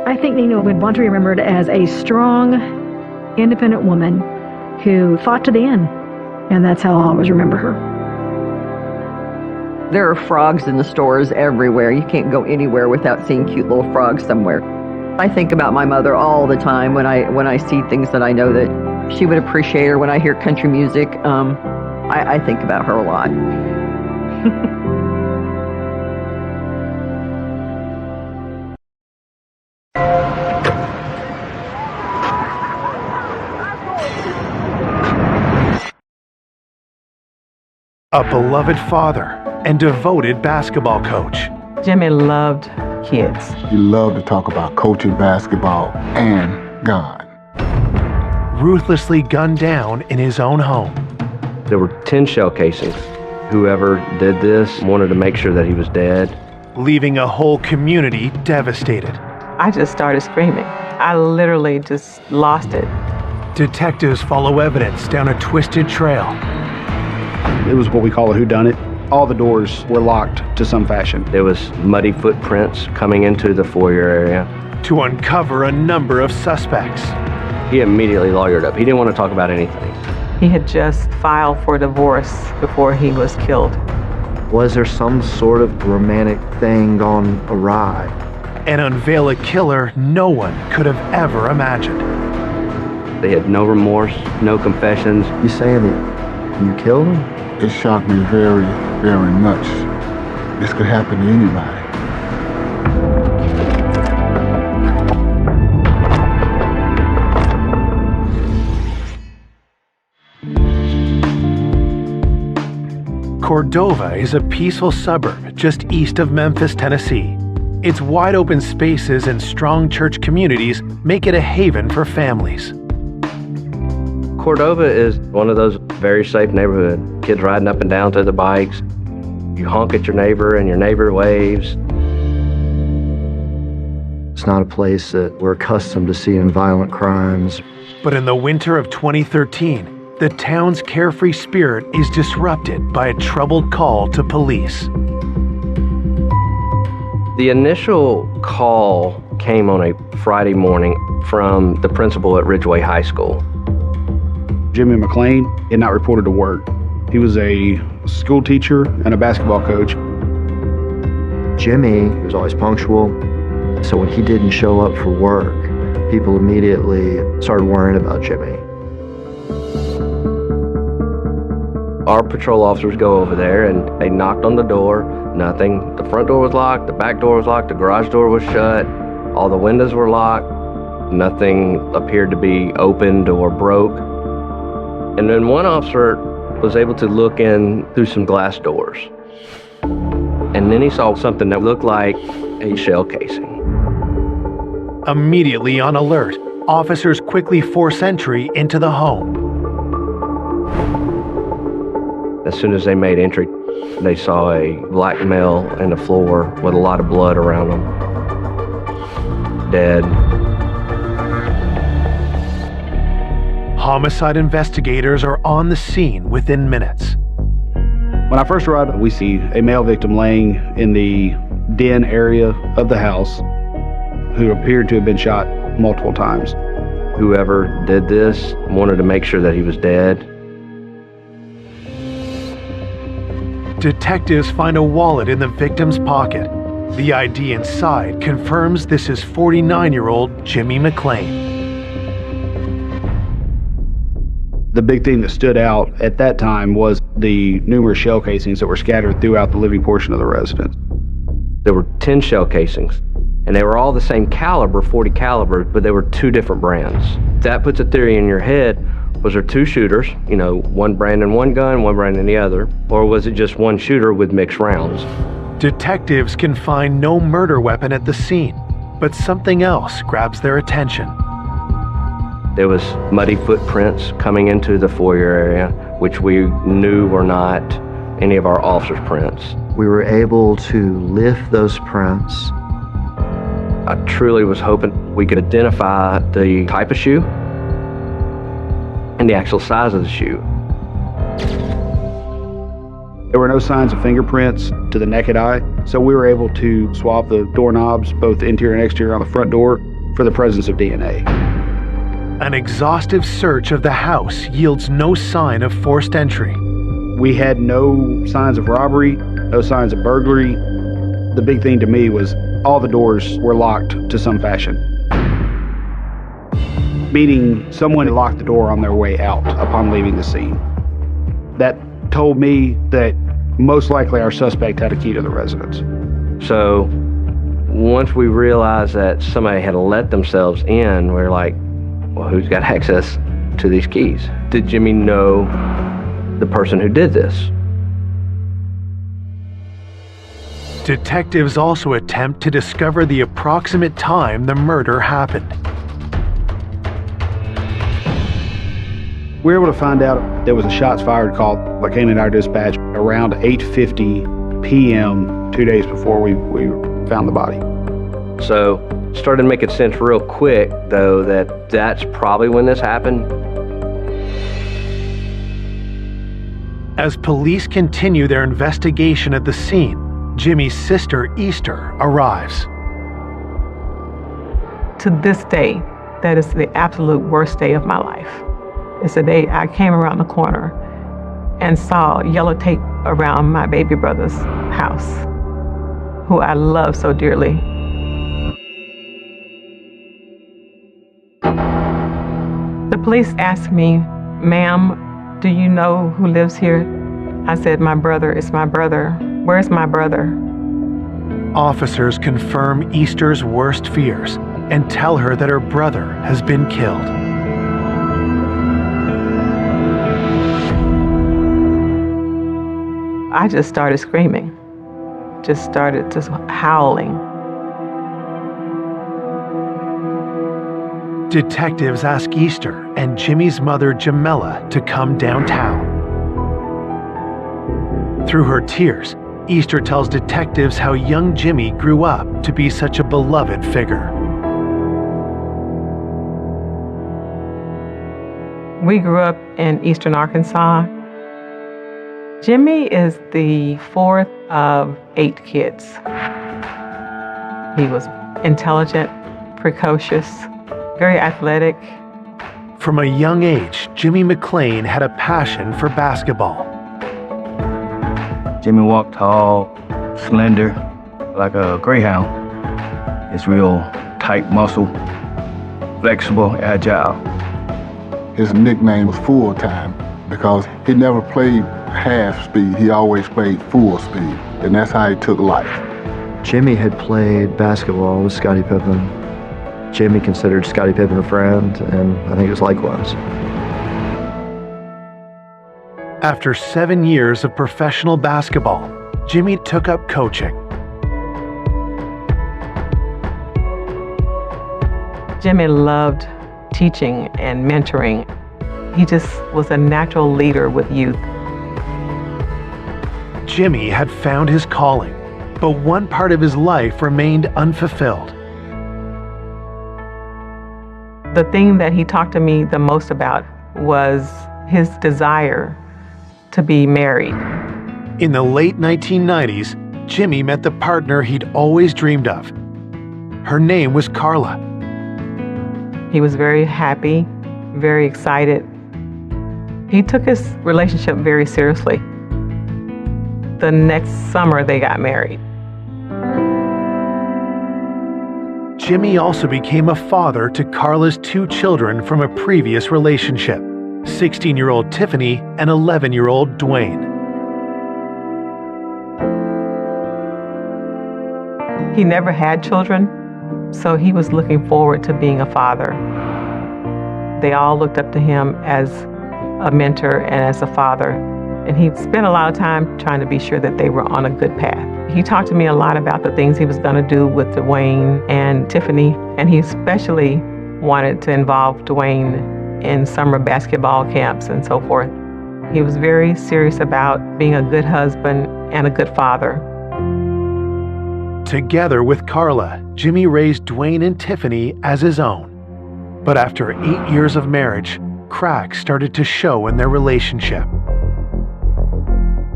I think Nina would want to be remembered as a strong, independent woman who fought to the end. And that's how I'll always remember her. There are frogs in the stores everywhere. You can't go anywhere without seeing cute little frogs somewhere. I think about my mother all the time when I see things that I know that she would appreciate, or when I hear country music. I think about her a lot. A beloved father and devoted basketball coach. Jimmy loved kids. He loved to talk about coaching basketball and God. Ruthlessly gunned down in his own home. There were 10 shell casings. Whoever did this wanted to make sure that he was dead. Leaving a whole community devastated. I just started screaming. I literally just lost it. Detectives follow evidence down a twisted trail. It was what we call a whodunit. All the doors were locked to some fashion. There was muddy footprints coming into the foyer area. To uncover a number of suspects. He immediately lawyered up. He didn't want to talk about anything. He had just filed for divorce before he was killed. Was there some sort of romantic thing gone awry? And unveil a killer no one could have ever imagined. They had no remorse, no confessions. You saying that you killed him? It shocked me very, very much. This could happen to anybody. Cordova is a peaceful suburb just east of Memphis, Tennessee. Its wide open spaces and strong church communities make it a haven for families. Cordova is one of those very safe neighborhoods. Kids riding up and down to the bikes. You honk at your neighbor and your neighbor waves. It's not a place that we're accustomed to seeing violent crimes. But in the winter of 2013, the town's carefree spirit is disrupted by a troubled call to police. The initial call came on a Friday morning from the principal at Ridgeway High School. Jimmy McLean had not reported to work. He was a school teacher and a basketball coach. Jimmy was always punctual, so when he didn't show up for work, people immediately started worrying about Jimmy. Our patrol officers go over there and they knocked on the door, nothing. The front door was locked, the back door was locked, the garage door was shut, all the windows were locked, nothing appeared to be opened or broke. And then one officer was able to look in through some glass doors. And then he saw something that looked like a shell casing. Immediately on alert, officers quickly force entry into the home. As soon as they made entry, they saw a black male in the floor with a lot of blood around him, dead. Homicide investigators are on the scene within minutes. When I first arrived, we see a male victim laying in the den area of the house who appeared to have been shot multiple times. Whoever did this wanted to make sure that he was dead. Detectives find a wallet in the victim's pocket. The ID inside confirms this is 49-year-old Jimmy McLean. The big thing that stood out at that time was the numerous shell casings that were scattered throughout the living portion of the residence. There were 10 shell casings, and they were all the same caliber, 40 caliber, but they were two different brands. That puts a theory in your head. Was there two shooters, one brand in one gun, one brand in the other? Or was it just one shooter with mixed rounds? Detectives can find no murder weapon at the scene, but something else grabs their attention. There was muddy footprints coming into the foyer area, which we knew were not any of our officers' prints. We were able to lift those prints. I truly was hoping we could identify the type of shoe and the actual size of the shoe. There were no signs of fingerprints to the naked eye, so we were able to swab the doorknobs, both interior and exterior on the front door, for the presence of DNA. An exhaustive search of the house yields no sign of forced entry. We had no signs of robbery, no signs of burglary. The big thing to me was all the doors were locked to some fashion, meaning someone locked the door on their way out upon leaving the scene. That told me that most likely our suspect had a key to the residence. So once we realized that somebody had let themselves in, we were like, well, who's got access to these keys? Did Jimmy know the person who did this? Detectives also attempt to discover the approximate time the murder happened. We were able to find out there was a shots fired call that came in our dispatch around 8:50 p.m. 2 days before we found the body. So started making sense real quick, though, that that's probably when this happened. As police continue their investigation at the scene, Jimmy's sister, Easter, arrives. To this day, that is the absolute worst day of my life. It's the day I came around the corner and saw yellow tape around my baby brother's house, who I love so dearly. The police asked me, "Ma'am, do you know who lives here?" I said, "My brother is my brother. Where's my brother?" Officers confirm Easter's worst fears and tell her that her brother has been killed. I just started screaming, just howling. Detectives ask Easter and Jimmy's mother, Jamela, to come downtown. Through her tears, Easter tells detectives how young Jimmy grew up to be such a beloved figure. We grew up in eastern Arkansas. Jimmy is the fourth of 8 kids. He was intelligent, precocious, very athletic. From a young age, Jimmy McLean had a passion for basketball. Jimmy walked tall, slender, like a greyhound. It's real tight muscle, flexible, agile. His nickname was Full Time because he never played half speed. He always played full speed, and that's how he took life. Jimmy had played basketball with Scottie Pippen. Jimmy considered Scottie Pippen a friend, and I think it was likewise. After 7 years of professional basketball, Jimmy took up coaching. Jimmy loved teaching and mentoring. He just was a natural leader with youth. Jimmy had found his calling, but one part of his life remained unfulfilled. The thing that he talked to me the most about was his desire to be married. In the late 1990s, Jimmy met the partner he'd always dreamed of. Her name was Carla. He was very happy, very excited. He took his relationship very seriously. The next summer, they got married. Jimmy also became a father to Carla's 2 children from a previous relationship, 16-year-old Tiffany and 11-year-old Dwayne. He never had children, so he was looking forward to being a father. They all looked up to him as a mentor and as a father, and he spent a lot of time trying to be sure that they were on a good path. He talked to me a lot about the things he was going to do with Dwayne and Tiffany, and he especially wanted to involve Dwayne in summer basketball camps and so forth. He was very serious about being a good husband and a good father. Together with Carla, Jimmy raised Dwayne and Tiffany as his own. But after 8 years of marriage, cracks started to show in their relationship.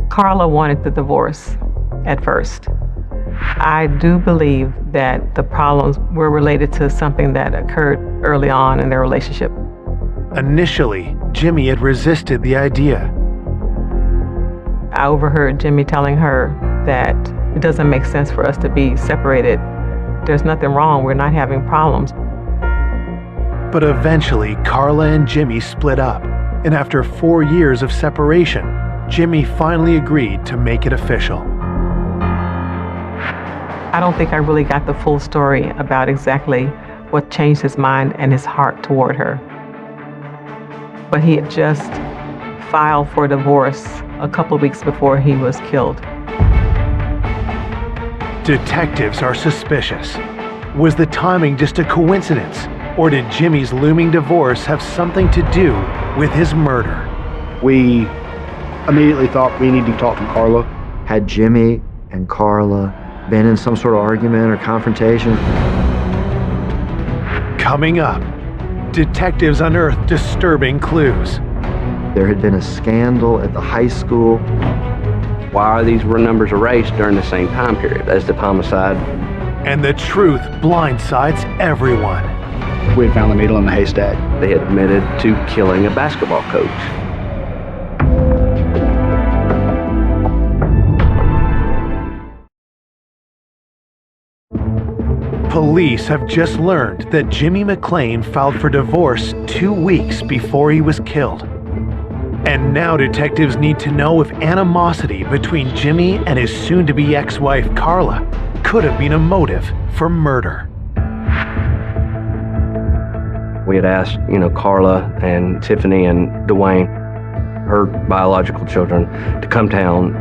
Carla wanted the divorce at first. I do believe that the problems were related to something that occurred early on in their relationship. Initially, Jimmy had resisted the idea. I overheard Jimmy telling her that it doesn't make sense for us to be separated. There's nothing wrong, we're not having problems. But eventually, Carla and Jimmy split up, and after 4 years of separation, Jimmy finally agreed to make it official. I don't think I really got the full story about exactly what changed his mind and his heart toward her. But he had just filed for divorce a couple of weeks before he was killed. Detectives are suspicious. Was the timing just a coincidence, or did Jimmy's looming divorce have something to do with his murder? We immediately thought we needed to talk to Carla. Had Jimmy and Carla been in some sort of argument or confrontation? Coming up, detectives unearth disturbing clues. There had been a scandal at the high school. Why are these numbers erased during the same time period as the homicide? And the truth blindsides everyone. We had found the needle in the haystack. They admitted to killing a basketball coach. Police have just learned that Jimmy McClain filed for divorce 2 weeks before he was killed. And now detectives need to know if animosity between Jimmy and his soon-to-be ex-wife Carla could have been a motive for murder. We had asked, Carla and Tiffany and Dwayne, her biological children, to come town.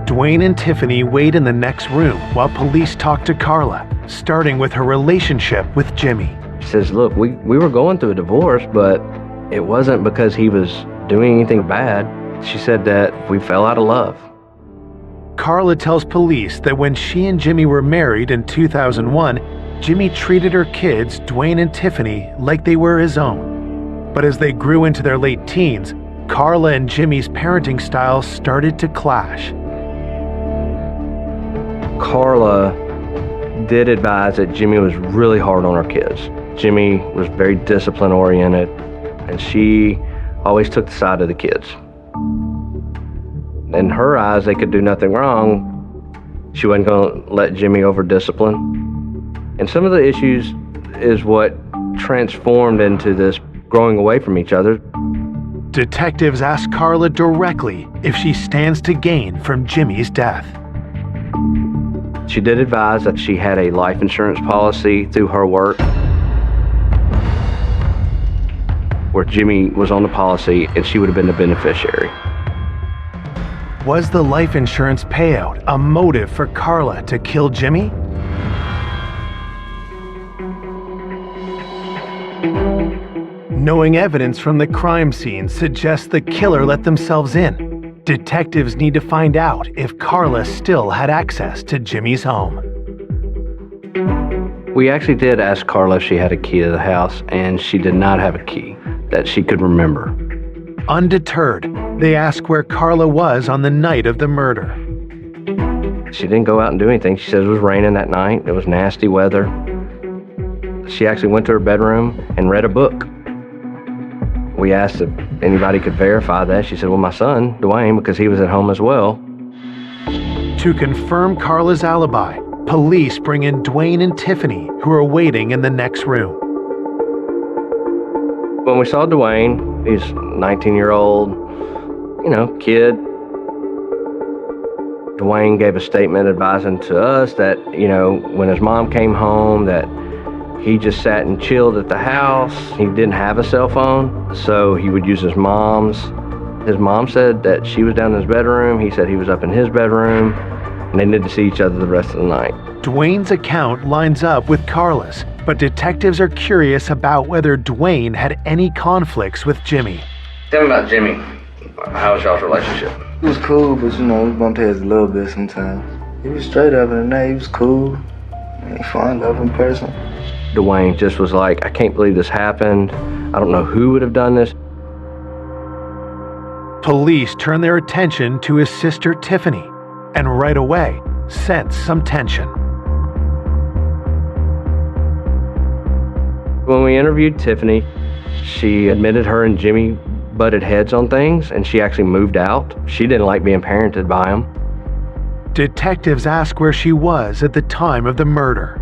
Dwayne and Tiffany wait in the next room while police talk to Carla, starting with her relationship with Jimmy. She says, look, we were going through a divorce, but it wasn't because he was doing anything bad. She said that we fell out of love. Carla tells police that when she and Jimmy were married in 2001, Jimmy treated her kids, Dwayne and Tiffany, like they were his own. But as they grew into their late teens, Carla and Jimmy's parenting styles started to clash. Carla did advise that Jimmy was really hard on her kids. Jimmy was very discipline oriented, and she always took the side of the kids. In her eyes, they could do nothing wrong, She wasn't going to let Jimmy over discipline. And some of the issues is what transformed into this growing away from each other. Detectives ask Carla directly if she stands to gain from Jimmy's death. She did advise that she had a life insurance policy through her work where Jimmy was on the policy and she would have been the beneficiary. Was the life insurance payout a motive for Carla to kill Jimmy? Knowing evidence from the crime scene suggests the killer let themselves in. Detectives need to find out if Carla still had access to Jimmy's home. We actually did ask Carla if she had a key to the house, and she did not have a key that she could remember. Undeterred, they ask where Carla was on the night of the murder. She didn't go out and do anything. She said it was raining that night. It was nasty weather. She actually went to her bedroom and read a book. We asked if anybody could verify that. She said, well, my son, Dwayne, because he was at home as well. To confirm Carla's alibi, police bring in Dwayne and Tiffany, who are waiting in the next room. When we saw Dwayne, he's a 19-year-old, kid. Dwayne gave a statement advising to us that, when his mom came home, that he just sat and chilled at the house. He didn't have a cell phone, so he would use his mom's. His mom said that she was down in his bedroom. He said he was up in his bedroom, and they didn't see each other the rest of the night. Dwayne's account lines up with Carla's, but detectives are curious about whether Dwayne had any conflicts with Jimmy. Tell me about Jimmy. How was y'all's relationship? It was cool, but we bumped heads a little bit sometimes. He was straight up in the night. He was cool. He fun, loving person. Dwayne just was like, I can't believe this happened. I don't know who would have done this. Police turn their attention to his sister Tiffany, and right away sense some tension. When we interviewed Tiffany, she admitted her and Jimmy butted heads on things, and she actually moved out. She didn't like being parented by him. Detectives ask where she was at the time of the murder.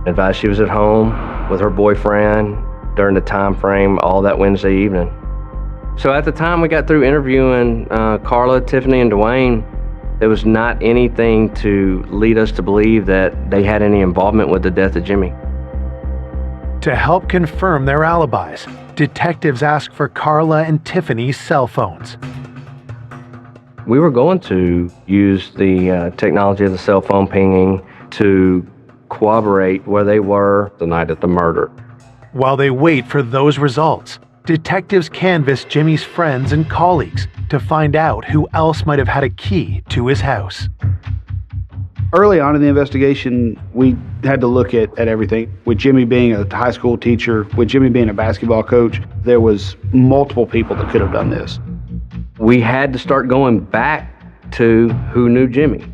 Advised she was at home with her boyfriend during the time frame all that Wednesday evening. So at the time we got through interviewing Carla, Tiffany, and Dwayne, there was not anything to lead us to believe that they had any involvement with the death of Jimmy. To help confirm their alibis, detectives ask for Carla and Tiffany's cell phones. We were going to use the technology of the cell phone pinging to corroborate where they were the night of the murder. While they wait for those results, detectives canvass Jimmy's friends and colleagues to find out who else might have had a key to his house. Early on in the investigation, we had to look at everything. With Jimmy being a high school teacher, with Jimmy being a basketball coach, there was multiple people that could have done this. We had to start going back to who knew Jimmy.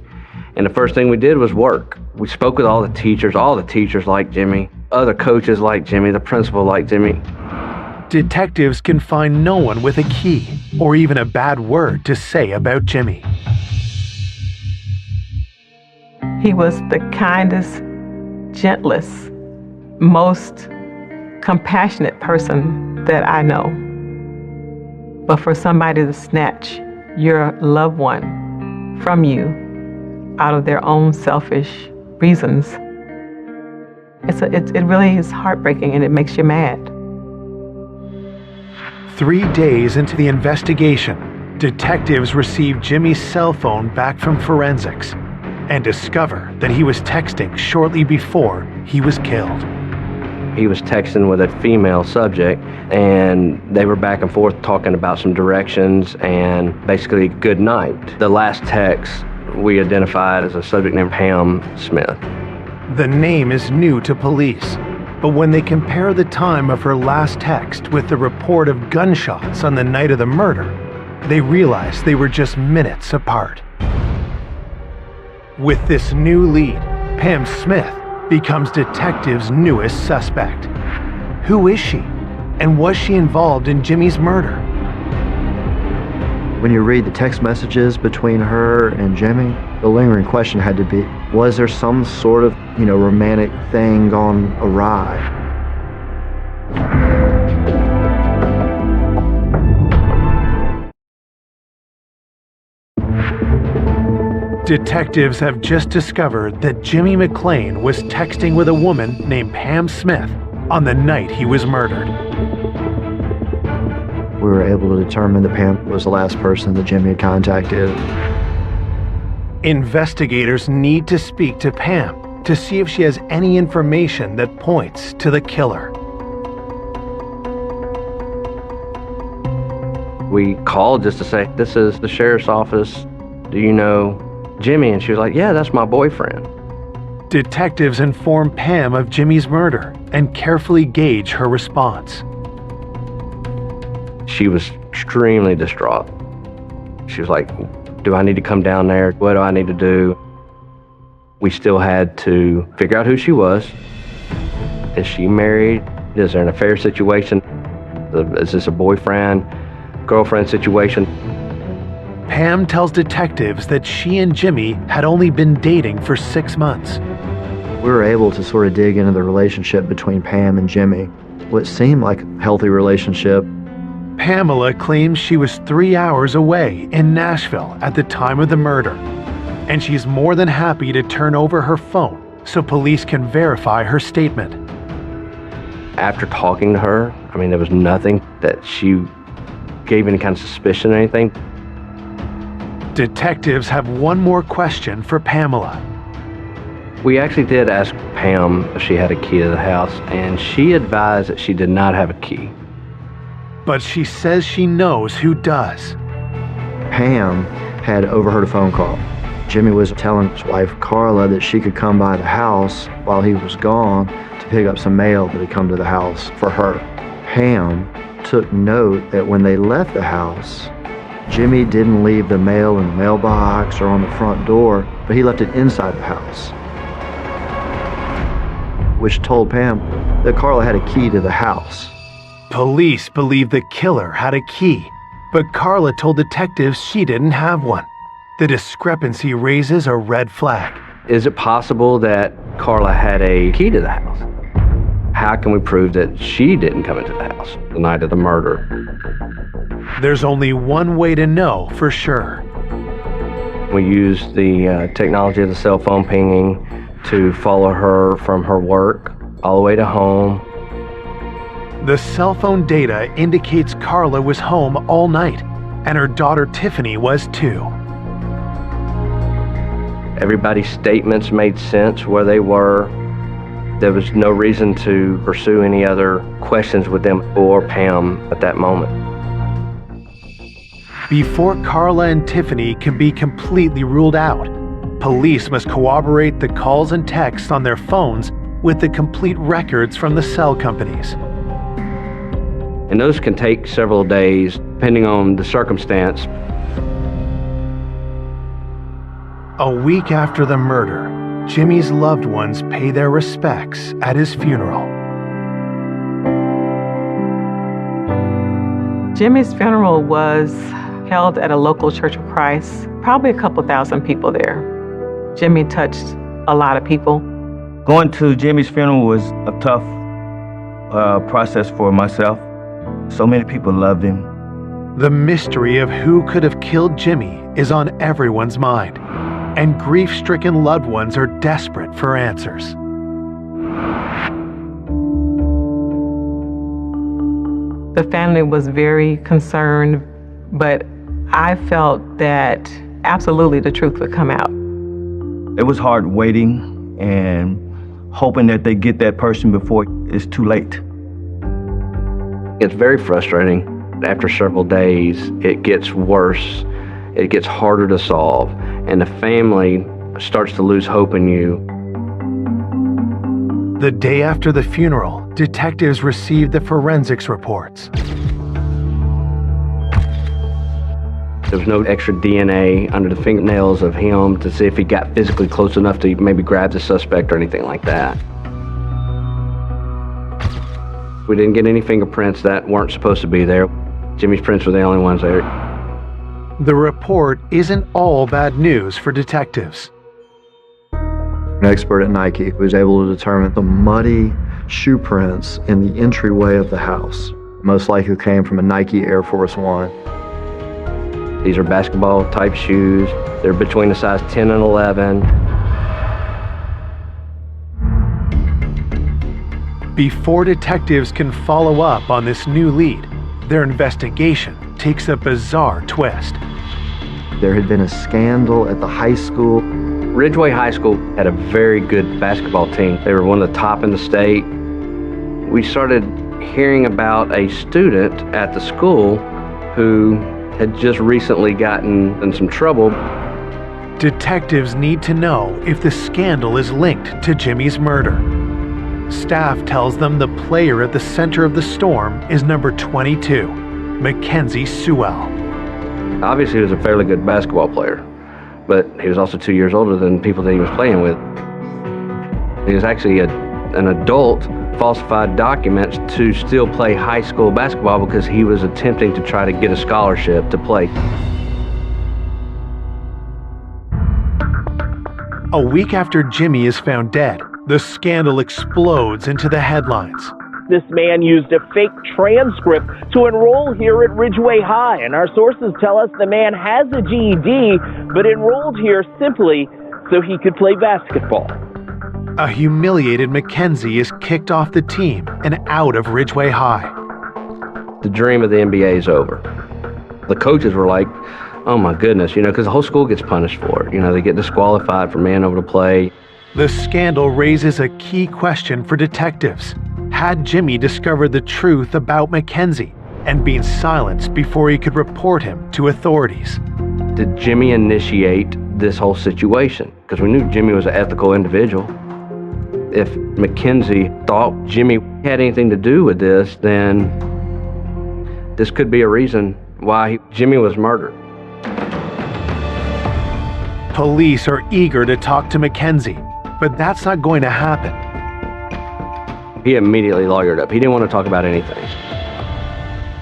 And the first thing we did was work. We spoke with all the teachers. All the teachers liked Jimmy. Other coaches liked Jimmy. The principal liked Jimmy. Detectives can find no one with a key or even a bad word to say about Jimmy. He was the kindest, gentlest, most compassionate person that I know. But for somebody to snatch your loved one from you out of their own selfish reasons, it really is heartbreaking, and it makes you mad. 3 days into the investigation, detectives receive Jimmy's cell phone back from forensics and discover that he was texting shortly before he was killed. He was texting with a female subject, and they were back and forth talking about some directions and basically good night. The last text we identified as a subject named Pam Smith. The name is new to police, but when they compare the time of her last text with the report of gunshots on the night of the murder, they realize they were just minutes apart. With this new lead, Pam Smith becomes detectives' newest suspect. Who is she? And was she involved in Jimmy's murder? When you read the text messages between her and Jimmy, the lingering question had to be, was there some sort of, romantic thing gone awry? Detectives have just discovered that Jimmy McLean was texting with a woman named Pam Smith on the night he was murdered. We were able to determine that Pam was the last person that Jimmy had contacted. Investigators need to speak to Pam to see if she has any information that points to the killer. We called just to say, this is the sheriff's office. Do you know Jimmy? And she was like, yeah, that's my boyfriend. Detectives inform Pam of Jimmy's murder and carefully gauge her response. She was extremely distraught. She was like, do I need to come down there? What do I need to do? We still had to figure out who she was. Is she married? Is there an affair situation? Is this a boyfriend, girlfriend situation? Pam tells detectives that she and Jimmy had only been dating for 6 months. We were able to sort of dig into the relationship between Pam and Jimmy, what seemed like a healthy relationship. Pamela claims she was 3 hours away in Nashville at the time of the murder, and she's more than happy to turn over her phone so police can verify her statement. After talking to her, there was nothing that she gave any kind of suspicion or anything. Detectives have one more question for Pamela. We actually did ask Pam if she had a key to the house, and she advised that she did not have a key. But she says she knows who does. Pam had overheard a phone call. Jimmy was telling his wife, Carla, that she could come by the house while he was gone to pick up some mail that had come to the house for her. Pam took note that when they left the house, Jimmy didn't leave the mail in the mailbox or on the front door, but he left it inside the house, which told Pam that Carla had a key to the house. Police believe the killer had a key, but Carla told detectives she didn't have one. The discrepancy raises a red flag. Is it possible that Carla had a key to the house? How can we prove that she didn't come into the house the night of the murder? There's only one way to know for sure. We used the technology of the cell phone pinging to follow her from her work all the way to home. The cell phone data indicates Carla was home all night, and her daughter Tiffany was too. Everybody's statements made sense where they were. There was no reason to pursue any other questions with them or Pam at that moment. Before Carla and Tiffany can be completely ruled out, police must corroborate the calls and texts on their phones with the complete records from the cell companies. And those can take several days, depending on the circumstance. A week after the murder, Jimmy's loved ones pay their respects at his funeral. Jimmy's funeral was held at a local Church of Christ, probably a couple thousand people there. Jimmy touched a lot of people. Going to Jimmy's funeral was a tough process for myself. So many people loved him. The mystery of who could have killed Jimmy is on everyone's mind, and grief-stricken loved ones are desperate for answers. The family was very concerned, but I felt that absolutely the truth would come out. It was hard waiting and hoping that they get that person before it's too late. It's very frustrating. After several days, it gets worse. It gets harder to solve, and the family starts to lose hope in you. The day after the funeral, detectives received the forensics reports. There was no extra DNA under the fingernails of him to see if he got physically close enough to maybe grab the suspect or anything like that. We didn't get any fingerprints that weren't supposed to be there. Jimmy's prints were the only ones there. The report isn't all bad news for detectives. An expert at Nike was able to determine the muddy shoe prints in the entryway of the house. Most likely came from a Nike Air Force One. These are basketball type shoes. They're between the size 10 and 11. Before detectives can follow up on this new lead, their investigation takes a bizarre twist. There had been a scandal at the high school. Ridgeway High School had a very good basketball team. They were one of the top in the state. We started hearing about a student at the school who had just recently gotten in some trouble. Detectives need to know if the scandal is linked to Jimmy's murder. Staff tells them the player at the center of the storm is number 22, Mackenzie Sewell. Obviously, he was a fairly good basketball player, but he was also 2 years older than people that he was playing with. He was actually an adult, falsified documents to still play high school basketball because he was attempting to try to get a scholarship to play. A week after Jimmy is found dead, the scandal explodes into the headlines. This man used a fake transcript to enroll here at Ridgeway High, and our sources tell us the man has a GED, but enrolled here simply so he could play basketball. A humiliated Mackenzie is kicked off the team and out of Ridgeway High. The dream of the NBA is over. The coaches were like, oh my goodness, because the whole school gets punished for it. They get disqualified from being able to play. The scandal raises a key question for detectives. Had Jimmy discovered the truth about Mackenzie and been silenced before he could report him to authorities? Did Jimmy initiate this whole situation? Because we knew Jimmy was an ethical individual. If Mackenzie thought Jimmy had anything to do with this, then this could be a reason why Jimmy was murdered. Police are eager to talk to Mackenzie, but that's not going to happen. He immediately lawyered up. He didn't want to talk about anything.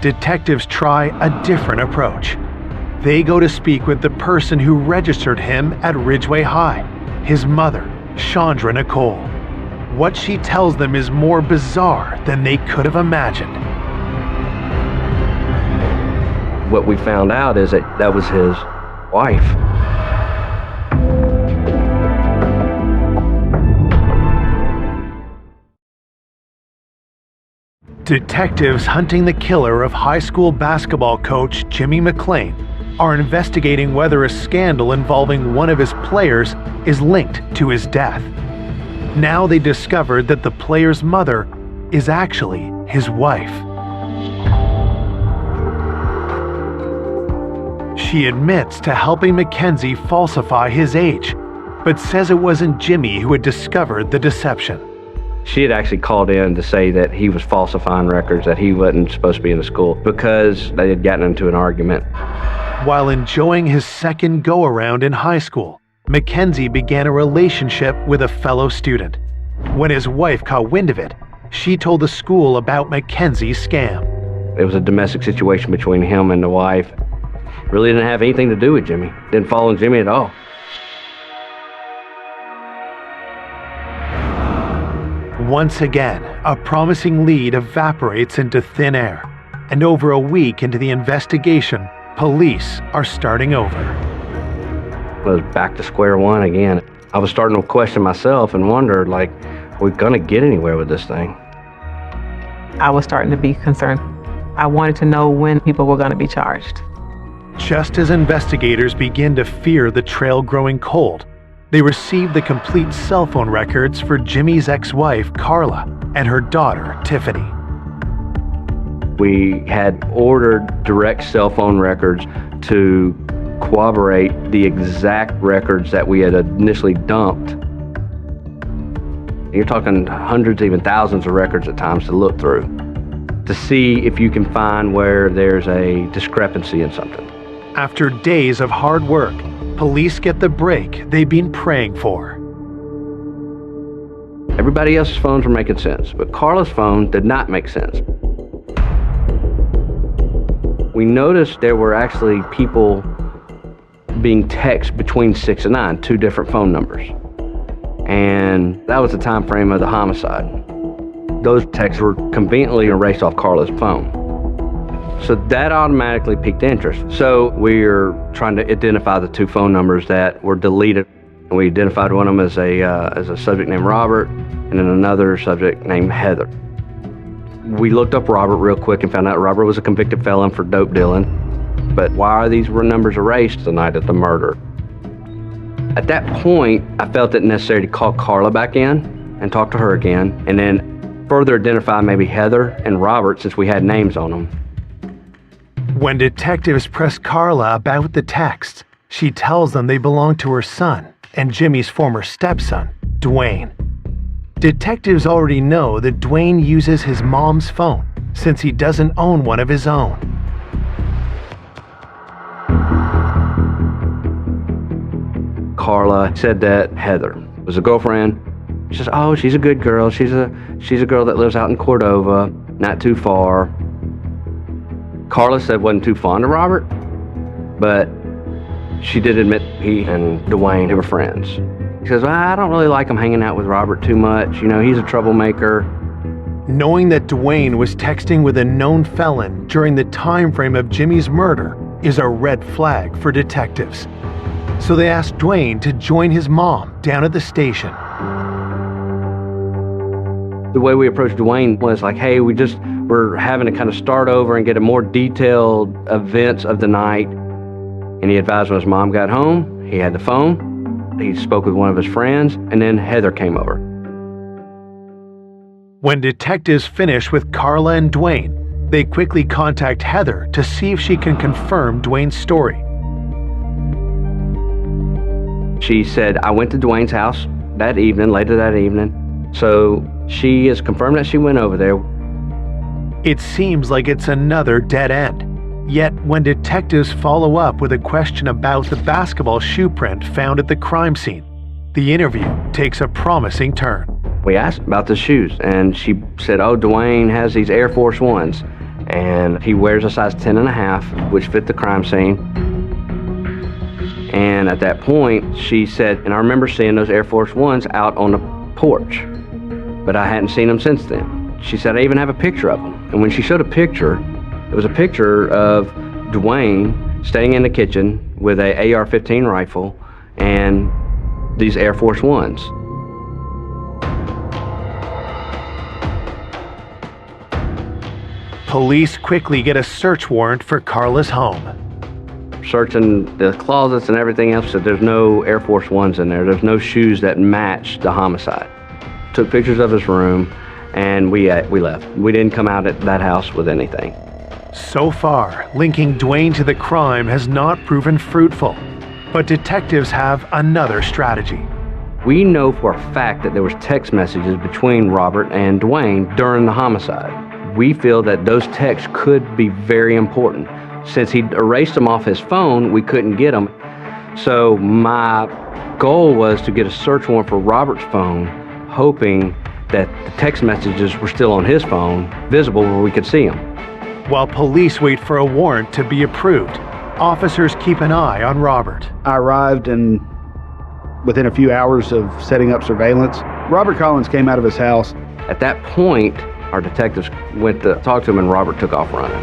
Detectives try a different approach. They go to speak with the person who registered him at Ridgeway High, his mother, Chandra Nicole. What she tells them is more bizarre than they could have imagined. What we found out is that was his wife. Detectives hunting the killer of high school basketball coach Jimmy McClain are investigating whether a scandal involving one of his players is linked to his death. Now they discovered that the player's mother is actually his wife. She admits to helping Mackenzie falsify his age, but says it wasn't Jimmy who had discovered the deception. She had actually called in to say that he was falsifying records, that he wasn't supposed to be in the school because they had gotten into an argument. While enjoying his second go-around in high school, Mackenzie began a relationship with a fellow student. When his wife caught wind of it, she told the school about Mackenzie's scam. It was a domestic situation between him and the wife. Really didn't have anything to do with Jimmy. Didn't follow Jimmy at all. Once again, a promising lead evaporates into thin air, and over a week into the investigation, police are starting over. I was back to square one again. I was starting to question myself and wonder, are we gonna get anywhere with this thing? I was starting to be concerned. I wanted to know when people were gonna be charged. Just as investigators begin to fear the trail growing cold, they receive the complete cell phone records for Jimmy's ex-wife, Carla, and her daughter, Tiffany. We had ordered direct cell phone records to corroborate the exact records that we had initially dumped. You're talking hundreds, even thousands of records at times to look through, to see if you can find where there's a discrepancy in something. After days of hard work, police get the break they've been praying for. Everybody else's phones were making sense, but Carla's phone did not make sense. We noticed there were actually people being texted between 6 and 9, 2 different phone numbers. And that was the time frame of the homicide. Those texts were conveniently erased off Carla's phone. So that automatically piqued interest. So we're trying to identify the 2 phone numbers that were deleted. We identified one of them as a subject named Robert, and then another subject named Heather. We looked up Robert real quick and found out Robert was a convicted felon for dope dealing. But why are these numbers erased the night of the murder? At that point, I felt it necessary to call Carla back in and talk to her again, and then further identify maybe Heather and Robert since we had names on them. When detectives press Carla about the texts, she tells them they belong to her son and Jimmy's former stepson, Dwayne. Detectives already know that Dwayne uses his mom's phone since he doesn't own one of his own. Carla said that Heather was a girlfriend. She says, oh, she's a good girl. She's a girl that lives out in Cordova, not too far. Carla said wasn't too fond of Robert, but she did admit he and Dwayne were friends. She says, well, I don't really like him hanging out with Robert too much. You know, he's a troublemaker. Knowing that Dwayne was texting with a known felon during the time frame of Jimmy's murder is a red flag for detectives. So they asked Dwayne to join his mom down at the station. The way we approached Dwayne was like, hey, we're having to kind of start over and get a more detailed events of the night. And he advised when his mom got home, he had the phone, he spoke with one of his friends, and then Heather came over. When detectives finish with Carla and Dwayne, they quickly contact Heather to see if she can confirm Dwayne's story. She said, I went to Dwayne's house that evening, later that evening. So she has confirmed that she went over there. It seems like it's another dead end. Yet when detectives follow up with a question about the basketball shoe print found at the crime scene, the interview takes a promising turn. We asked about the shoes, and she said, oh, Dwayne has these Air Force Ones, and he wears a size 10.5, which fit the crime scene. And at that point, she said, and I remember seeing those Air Force Ones out on the porch, but I hadn't seen them since then. She said, I even have a picture of them. And when she showed a picture, it was a picture of Dwayne staying in the kitchen with a AR-15 rifle and these Air Force Ones. Police quickly get a search warrant for Carla's home. Searching the closets and everything else, so there's no Air Force Ones in there. There's no shoes that match the homicide. Took pictures of his room, and we left. We didn't come out at that house with anything. So far, linking Dwayne to the crime has not proven fruitful, but detectives have another strategy. We know for a fact that there was text messages between Robert and Dwayne during the homicide. We feel that those texts could be very important. Since he'd erased them off his phone, we couldn't get them. So my goal was to get a search warrant for Robert's phone, hoping that the text messages were still on his phone, visible where we could see them. While police wait for a warrant to be approved, officers keep an eye on Robert. I arrived, and within a few hours of setting up surveillance, Robert Collins came out of his house. At that point, our detectives went to talk to him, and Robert took off running.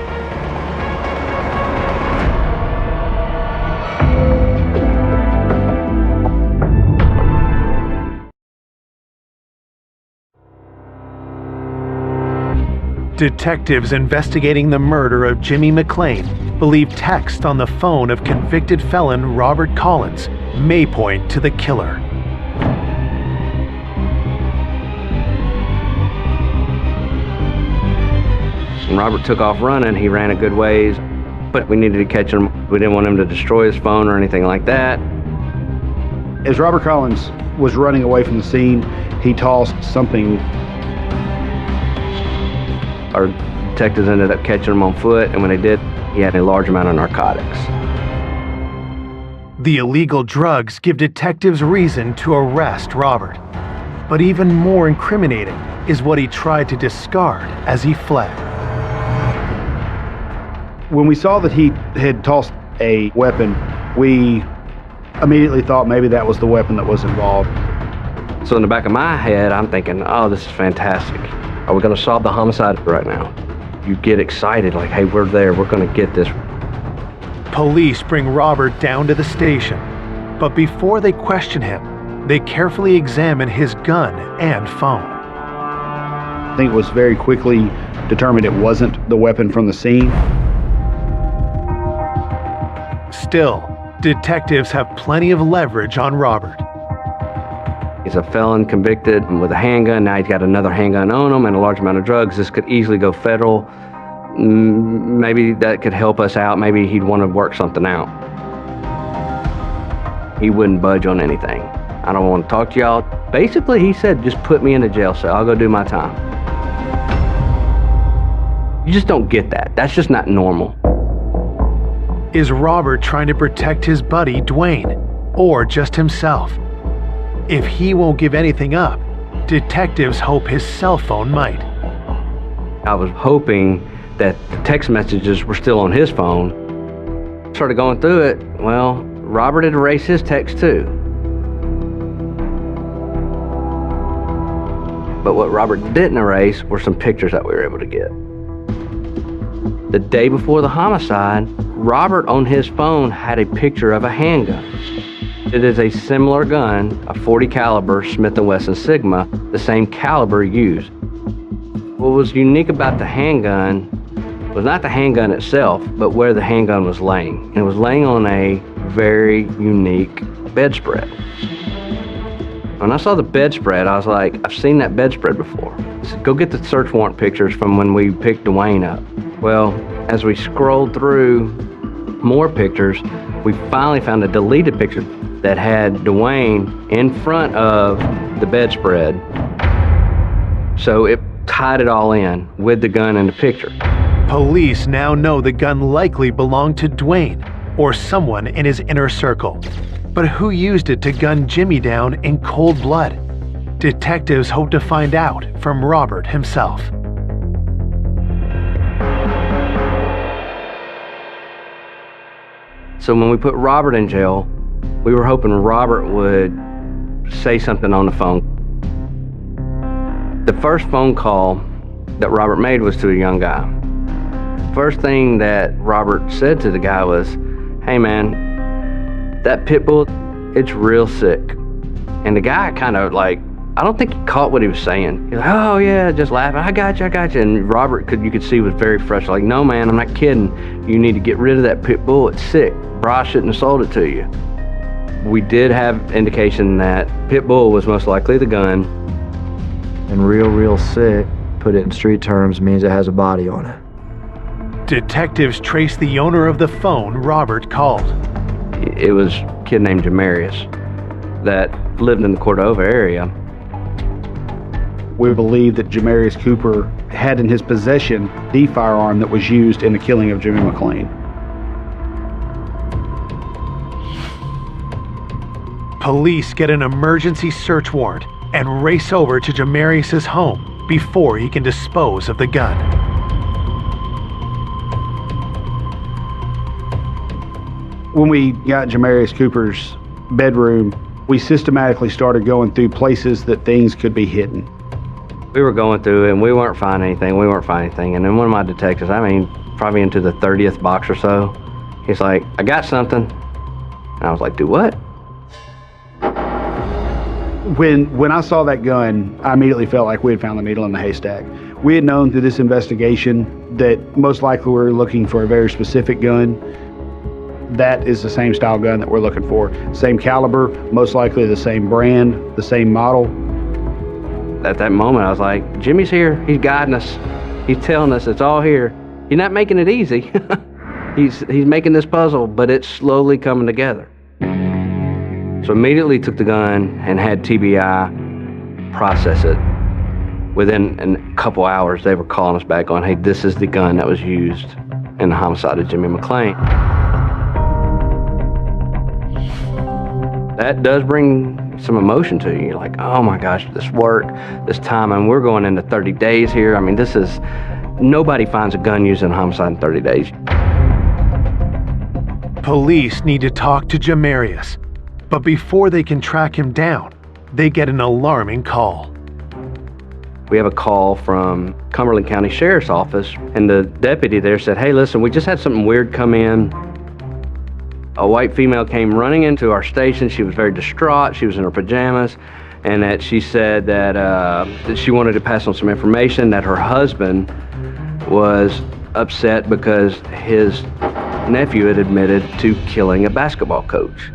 Detectives investigating the murder of Jimmy McLean believe text on the phone of convicted felon Robert Collins may point to the killer. When Robert took off running, he ran a good ways, but we needed to catch him. We didn't want him to destroy his phone or anything like that. As Robert Collins was running away from the scene, he tossed something. Our detectives ended up catching him on foot, and when they did, he had a large amount of narcotics. The illegal drugs give detectives reason to arrest Robert. But even more incriminating is what he tried to discard as he fled. When we saw that he had tossed a weapon, we immediately thought maybe that was the weapon that was involved. So in the back of my head, I'm thinking, oh, this is fantastic. Are we going to solve the homicide right now? You get excited, like, hey, we're there, we're going to get this. Police bring Robert down to the station, but before they question him, they carefully examine his gun and phone. I think it was very quickly determined it wasn't the weapon from the scene. Still, detectives have plenty of leverage on Robert. He's a felon convicted with a handgun. Now he's got another handgun on him and a large amount of drugs. This could easily go federal. Maybe that could help us out. Maybe he'd want to work something out. He wouldn't budge on anything. I don't want to talk to y'all. Basically, he said, just put me in a jail cell. I'll go do my time. You just don't get that. That's just not normal. Is Robert trying to protect his buddy, Dwayne, or just himself? If he won't give anything up, detectives hope his cell phone might. I was hoping that the text messages were still on his phone. Started going through it. Well, Robert had erased his text too. But what Robert didn't erase were some pictures that we were able to get. The day before the homicide, Robert on his phone had a picture of a handgun. It is a similar gun, a .40 caliber Smith & Wesson Sigma, the same caliber used. What was unique about the handgun was not the handgun itself, but where the handgun was laying. And it was laying on a very unique bedspread. When I saw the bedspread, I was like, I've seen that bedspread before. I said, go get the search warrant pictures from when we picked Dwayne up. Well, as we scrolled through more pictures, we finally found a deleted picture that had Dwayne in front of the bedspread. So it tied it all in with the gun in the picture. Police now know the gun likely belonged to Dwayne or someone in his inner circle. But who used it to gun Jimmy down in cold blood? Detectives hope to find out from Robert himself. So when we put Robert in jail, we were hoping Robert would say something on the phone. The first phone call that Robert made was to a young guy. First thing that Robert said to the guy was, hey man, that pit bull, it's real sick. And the guy kind of like, I don't think he caught what he was saying. He's like, oh yeah, just laughing, I got you. And Robert, you could see, was very frustrated. Like, no man, I'm not kidding. You need to get rid of that pit bull, it's sick. Bro, I shouldn't have sold it to you. We did have indication that pit bull was most likely the gun. And real sick, put it in street terms, means it has a body on it. Detectives traced the owner of the phone Robert called. It was a kid named Jamarius that lived in the Cordova area. We believe that Jamarius Cooper had in his possession the firearm that was used in the killing of Jimmy McClain. Police get an emergency search warrant and race over to Jamarius' home before he can dispose of the gun. When we got Jamarius Cooper's bedroom, we systematically started going through places that things could be hidden. We were going through it and we weren't finding anything. And then one of my detectives, probably into the 30th box or so, he's like, I got something. And I was like, do what? When I saw that gun, I immediately felt like we had found the needle in the haystack. We had known through this investigation that most likely we were looking for a very specific gun. That is the same style gun that we're looking for. Same caliber, most likely the same brand, the same model. At that moment, I was like, Jimmy's here. He's guiding us. He's telling us it's all here. He's not making it easy. He's making this puzzle, but it's slowly coming together. So immediately took the gun and had TBI process it. Within a couple hours, they were calling us back on, hey, this is the gun that was used in the homicide of Jimmy McClain. That does bring some emotion to you. You're like, oh my gosh, this work, this time, and we're going into 30 days here. I mean, nobody finds a gun used in a homicide in 30 days. Police need to talk to Jamarius, But before they can track him down, they get an alarming call. We have a call from Cumberland County Sheriff's Office, and the deputy there said, "Hey, listen, we just had something weird come in. A white female came running into our station. She was very distraught. She was in her pajamas, and that she said that she wanted to pass on some information, that her husband was upset because his nephew had admitted to killing a basketball coach."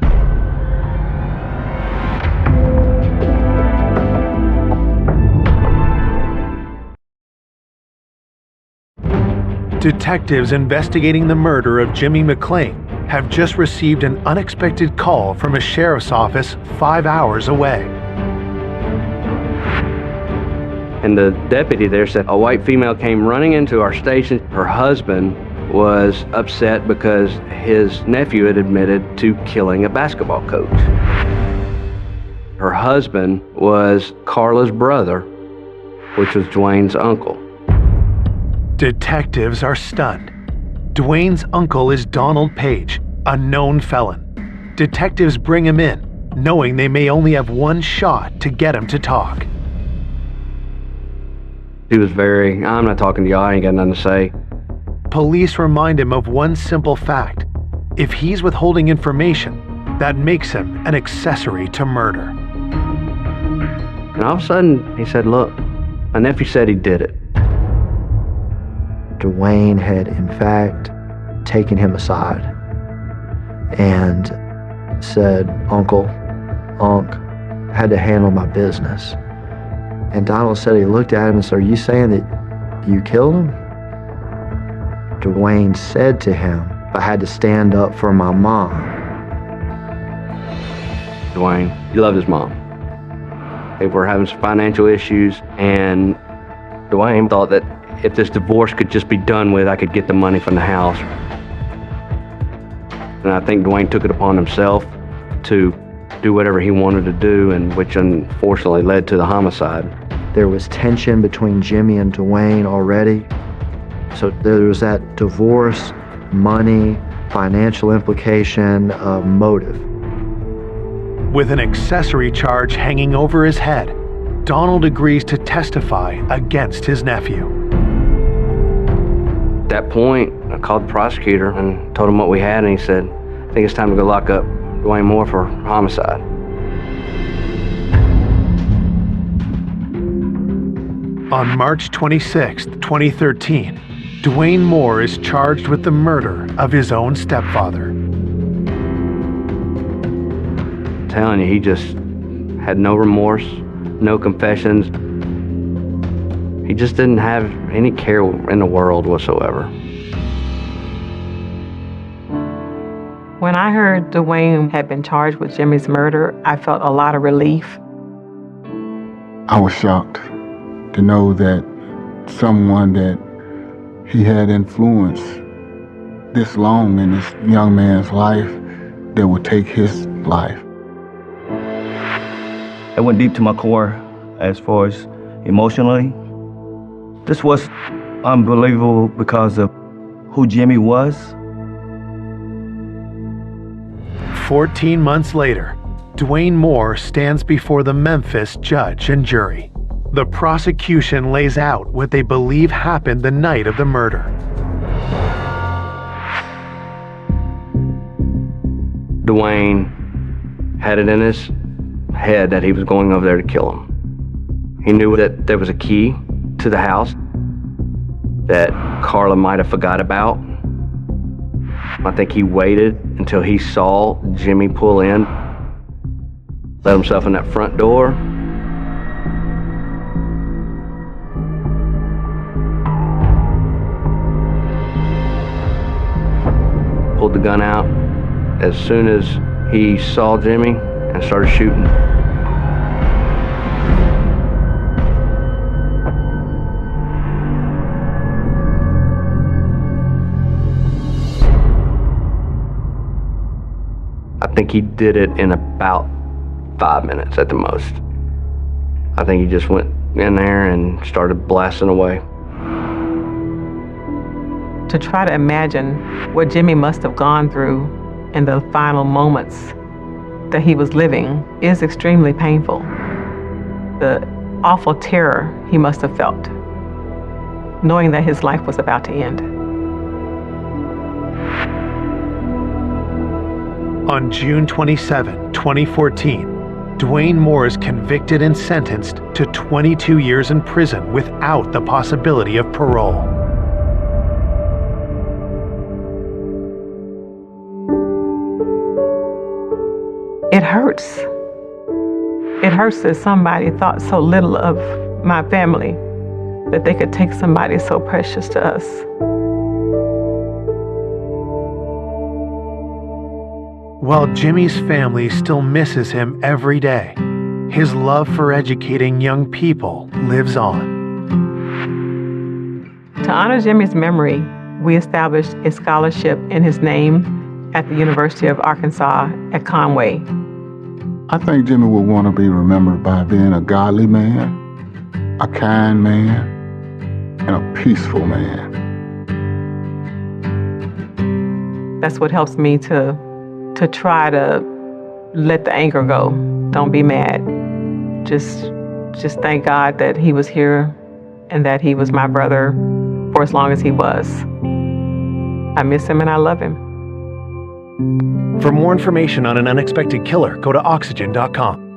Detectives investigating the murder of Jimmy McClain have just received an unexpected call from a sheriff's office 5 hours away. And the deputy there said, "A white female came running into our station. Her husband was upset because his nephew had admitted to killing a basketball coach." Her husband was Carla's brother, which was Dwayne's uncle. Detectives are stunned. Dwayne's uncle is Donald Page, a known felon. Detectives bring him in, knowing they may only have one shot to get him to talk. He was very, "I'm not talking to you, I ain't got nothing to say." Police remind him of one simple fact. If he's withholding information, that makes him an accessory to murder. And all of a sudden, he said, "Look, my nephew said he did it." Dwayne had, in fact, taken him aside and said, "Uncle, Unc, I had to handle my business." And Donald said he looked at him and said, "Are you saying that you killed him?" Dwayne said to him, "I had to stand up for my mom." Dwayne, he loved his mom. They were having some financial issues, and Dwayne thought that if this divorce could just be done with, I could get the money from the house. And I think Dwayne took it upon himself to do whatever he wanted to do, and which unfortunately led to the homicide. There was tension between Jimmy and Dwayne already. So there was that divorce, money, financial implication, motive. With an accessory charge hanging over his head, Donald agrees to testify against his nephew. At that point, I called the prosecutor and told him what we had, and he said, "I think it's time to go lock up Dwayne Moore for homicide." On March 26, 2013, Dwayne Moore is charged with the murder of his own stepfather. I'm telling you, he just had no remorse, no confessions. He just didn't have any care in the world whatsoever. When I heard Dwayne had been charged with Jimmy's murder, I felt a lot of relief. I was shocked to know that someone that he had influenced this long in this young man's life, that would take his life. It went deep to my core as far as emotionally. This was unbelievable because of who Jimmy was. 14 months later, Dwayne Moore stands before the Memphis judge and jury. The prosecution lays out what they believe happened the night of the murder. Dwayne had it in his head that he was going over there to kill him. He knew that there was a key to the house that Carla might have forgot about. I think he waited until he saw Jimmy pull in, let himself in that front door. Pulled the gun out as soon as he saw Jimmy and started shooting. I think he did it in about 5 minutes at the most. I think he just went in there and started blasting away. To try to imagine what Jimmy must have gone through in the final moments that he was living is extremely painful. The awful terror he must have felt, knowing that his life was about to end. On June 27, 2014, Dwayne Moore is convicted and sentenced to 22 years in prison without the possibility of parole. It hurts. It hurts that somebody thought so little of my family, that they could take somebody so precious to us. While Jimmy's family still misses him every day, his love for educating young people lives on. To honor Jimmy's memory, we established a scholarship in his name at the University of Arkansas at Conway. I think Jimmy would want to be remembered by being a godly man, a kind man, and a peaceful man. That's what helps me to try to let the anger go. Don't be mad. Just thank God that he was here and that he was my brother for as long as he was. I miss him and I love him. For more information on an unexpected killer, go to oxygen.com.